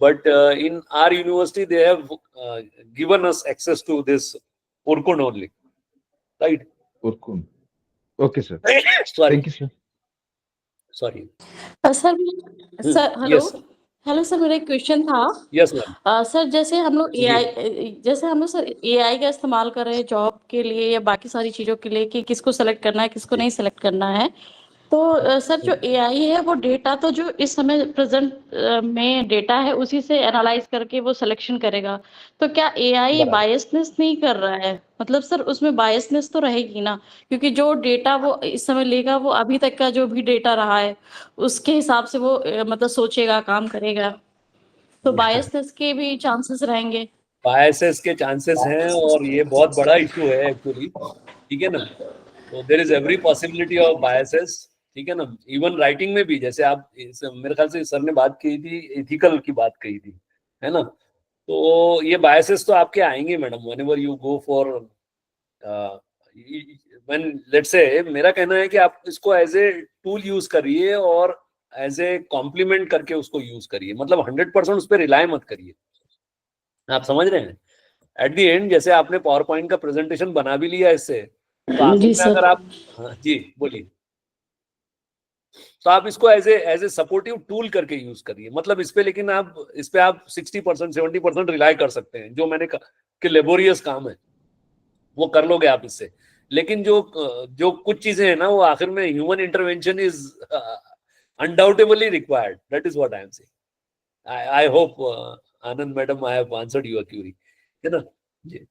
but in our university they have given us access to this Orkun only, right? Orkun. Okay, sir. Sorry. Thank you, sir. Sorry. Sir hello. Yes. Hello sir, मेरा एक question था. Yes, ma'am. Sir जैसे हम लोग sir AI का इस्तेमाल कर रहे हैं जॉब के लिए या बाकी सारी चीज़ों के लिए कि किसको सेलेक्ट करना है, किसको नहीं सेलेक्ट करना है, तो सर जो AI है वो डेटा तो जो इस समय प्रेजेंट में डेटा है उसी से एनालाइज करके वो सिलेक्शन करेगा, तो क्या AI बायसनेस नहीं कर रहा है? मतलब सर उसमें बायसनेस तो रहेगी ना, क्योंकि जो डेटा वो इस समय लेगा वो अभी तक का जो भी डेटा रहा है उसके हिसाब से वो मतलब सोचेगा, काम करेगा, तो बायसनेस के भी चांसेस रहेंगे. बायसेस के चांसेस हैं और ये बहुत बड़ा इशू है एक्चुअली. ठीक है ना, तो there is every possibility of biases. ठीक है ना, इवन राइटिंग में भी, जैसे आप मेरे ख्याल से सर ने बात की थी, एथिकल की बात कही थी, है ना, तो ये बायसेस तो आपके आएंगे madam. Whenever you go for when let's say, मेरा कहना है कि आप इसको एज ए टूल यूज करिए और एज ए कॉम्प्लीमेंट करके उसको यूज करिए. मतलब 100% उस पर रिलाय मत करिए. आप समझ रहे हैं? एट द एंड जैसे आपने पावर पॉइंट का प्रेजेंटेशन बना भी लिया इससे, तो आखिर में अगर आप जी बोलिए, तो आप इसको एज ए सपोर्टिव टूल करके यूज करिए. मतलब इस पे, लेकिन आप इस पे आप 60% 70% रिलाय कर सकते हैं. जो मैंने कहा कि लेबोरियस काम है वो कर लोगे आप इससे, लेकिन जो कुछ चीजें हैं ना, वो आखिर में human intervention is undoubtedly required. That is what I am saying. I hope Anand madam I have answered your query, है ना जी.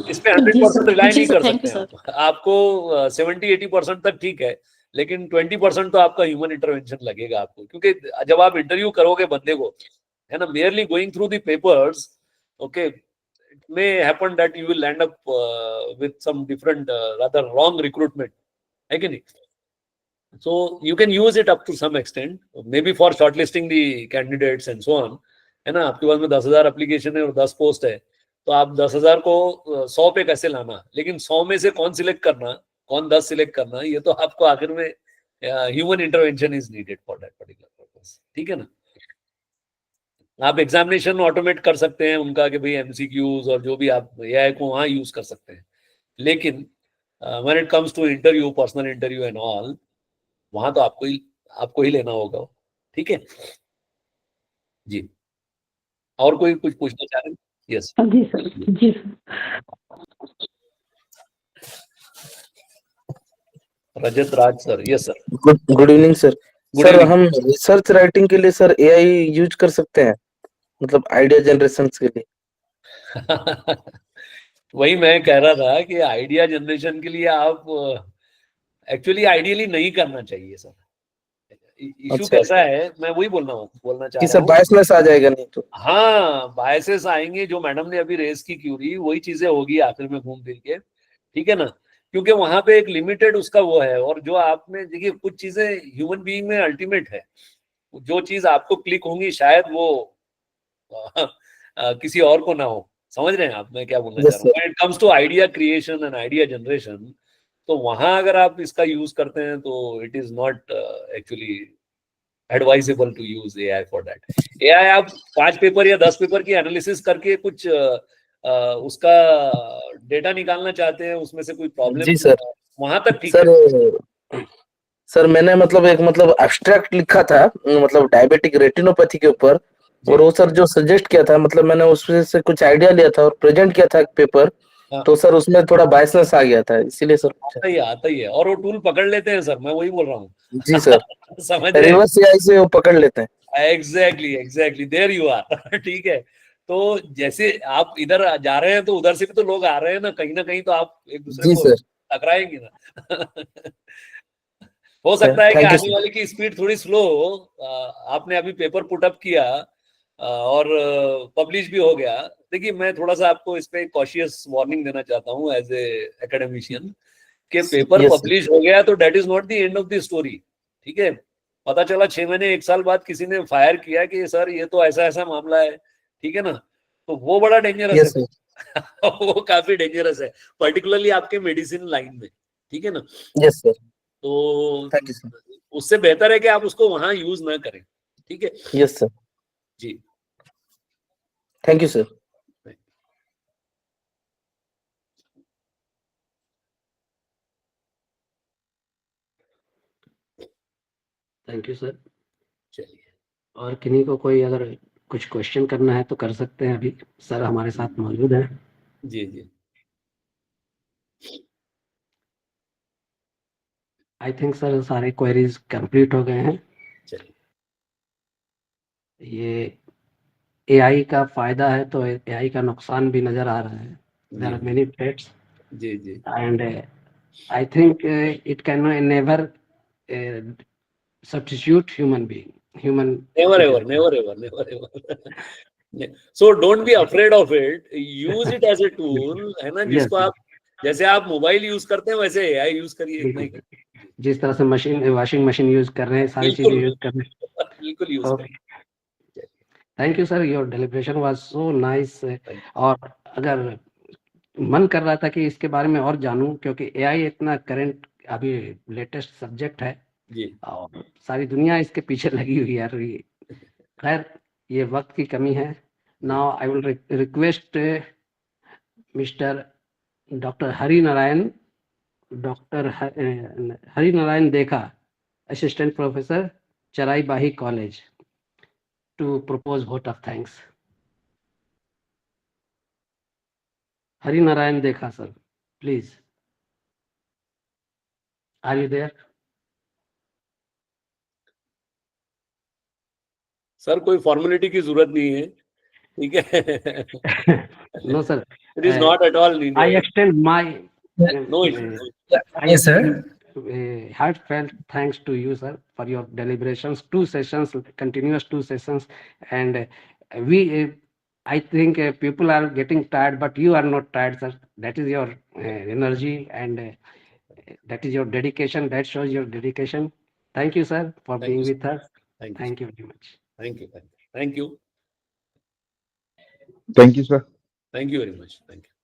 इस पे 100% रिलाय नहीं कर सकते हैं. आपको 70-80% तक ठीक है, लेकिन 20% तो आपका ह्यूमन इंटरवेंशन लगेगा आपको, क्योंकि जब आप इंटरव्यू करोगे बंदे को, है ना, merely going through the papers, okay, it may happen that you will end up with some different rather wrong recruitment, है कि नहीं? So you can use it up to some extent, maybe for shortlisting the candidates and so on, है ना. आपके पास में 10,000 application है और 10 post है, तो आप 10,000 को 100 पे कैसे लाना, लेकिन 100 में से कौन सिलेक्ट करना, कौन 10 सिलेक्ट करना, ये तो आपको आखिर में human intervention is needed for that particular purpose, ठीक है ना. आप एग्जामिनेशन ऑटोमेट कर सकते हैं उनका कि भाई एमसीक्यूज और जो भी आप एआई को वहां यूज कर सकते हैं, लेकिन when it comes to interview, personal interview and all, वहां तो आपको ही लेना होगा, ठीक है जी. और कोई कुछ पूछना चाह रहे हैं? यस जी सर. जी Rajat Raj sir. Yes sir. Good evening sir. Good sir evening. हम रिसर्च राइटिंग के लिए सर एआई यूज कर सकते हैं, मतलब आइडिया जनरेशन के लिए? वही मैं कह रहा था कि आइडिया जनरेशन के लिए आप एक्चुअली आइडियली नहीं करना चाहिए सर. इशू अच्छा. कैसा है, मैं वही बोलना चाह कि रहा सर हूँ. बायसनेस आ जाएगा नहीं तो? हाँ, बायसेस आएंगे, जो मैडम ने अभी रेस की क्यूरी, वही चीजें होगी आखिर में घूम फिर के, ठीक है ना, क्योंकि वहां पे एक लिमिटेड उसका वो है. और जो आपने देखिए, कुछ चीजें ह्यूमन बीइंग में अल्टीमेट है, जो चीज आपको क्लिक होंगी शायद वो किसी और को ना हो. समझ रहे हैं आप मैं क्या बोलना चाह रहा हूँ? When it comes to idea creation and idea generation, तो वहां अगर आप इसका यूज करते हैं तो it is not actually advisable to use AI for that. AI आप 5 पेपर या 10 पेपर की एनालिसिस करके कुछ उसका डेटा निकालना चाहते हैं, उसमें से कोई प्रॉब्लम, जी सर. वहां तक ठीक सर है. सर मैंने मतलब एक एब्स्ट्रैक्ट लिखा था, मतलब डायबिटिक रेटिनोपैथी के ऊपर, और वो सर जो सजेस्ट किया था, मतलब मैंने उसमें से कुछ आइडिया लिया था और प्रेजेंट किया था एक पेपर. हाँ. तो सर उसमें थोड़ा बायसनेस आ गया था, इसीलिए सर. आता ही है और वो टूल पकड़ लेते हैं सर, मैं वही बोल रहा हूँ. जी सर. समझ रहे हैं? रिवर्स एआई से वो पकड़ लेते हैं. Exactly there you are. ठीक है, तो जैसे आप इधर जा रहे हैं तो उधर से भी तो लोग आ रहे हैं ना कहीं तो आप एक दूसरे को टकराएंगे ना. हो सकता है कि आने वाले की स्पीड थोड़ी स्लो हो. आपने अभी पेपर पुटअप किया और पब्लिश भी हो गया. देखिए, मैं थोड़ा सा आपको इस पे कॉशियस वार्निंग देना चाहता हूँ एज ए एकेडमिशियन, कि पेपर पब्लिश हो गया तो that is not the end of the story. ठीक है, पता चला 6 महीने 1 साल बाद किसी ने फायर किया कि सर ये तो ऐसा मामला है, ठीक है ना, तो वो बड़ा डेंजरस है. वो काफी डेंजरस है, पर्टिकुलरली आपके मेडिसिन लाइन में, ठीक है ना. Yes sir. तो उससे बेहतर है कि आप उसको वहां यूज ना करें. ठीक है. Yes sir. जी, thank you sir. Thank you sir. चलिए, और किन्हीं को कोई अगर कुछ क्वेश्चन करना है तो कर सकते हैं. अभी सर हमारे साथ मौजूद हैं. जी जी. आई थिंक सर सारे क्वेरीज कंप्लीट हो गए हैं. चलिए, ये एआई का फायदा है तो एआई का नुकसान भी नजर आ रहा है. There are many threats. जी जी. And I think it can never substitute human being. Never ever. So don't be afraid of it. Use it as a tool, है ना, जिसको आप जैसे आप मोबाइल यूज करते हैं वैसे एआई यूज करिए. जिस तरह से वॉशिंग मशीन यूज कर रहे हैं, सारी चीजें यूज कर रहे हैं, बिल्कुल यूज करिए. Thank you sir. Your deliberation was so nice. और अगर मन कर रहा था कि इसके बारे में और जानूं, क्योंकि एआई इतना करंट अभी लेटेस्ट सब्जेक्ट है जी, और सारी दुनिया इसके पीछे लगी हुई है. खैर, ये वक्त की कमी है. Now I will request mister doctor Hari Narayan Deka, assistant professor, Charaibahi college, to propose vote of thanks. Hari Narayan Dekha sir, please. Are you there? Sir कोई फॉर्मेलिटी की जरूरत नहीं है, ठीक है. No sir. It is not at all needed. I extend my No issue. Yes sir. Heartfelt thanks to you sir for your deliberations, 2 sessions, continuous 2 sessions, and I think people are getting tired, but you are not tired, sir. That is your energy, and that is your dedication. That shows your dedication. Thank you, sir, for Thank being you, sir. with us. Thank you. Thank you very much. Thank you. Thank you. Thank you, sir. Thank you very much. Thank you.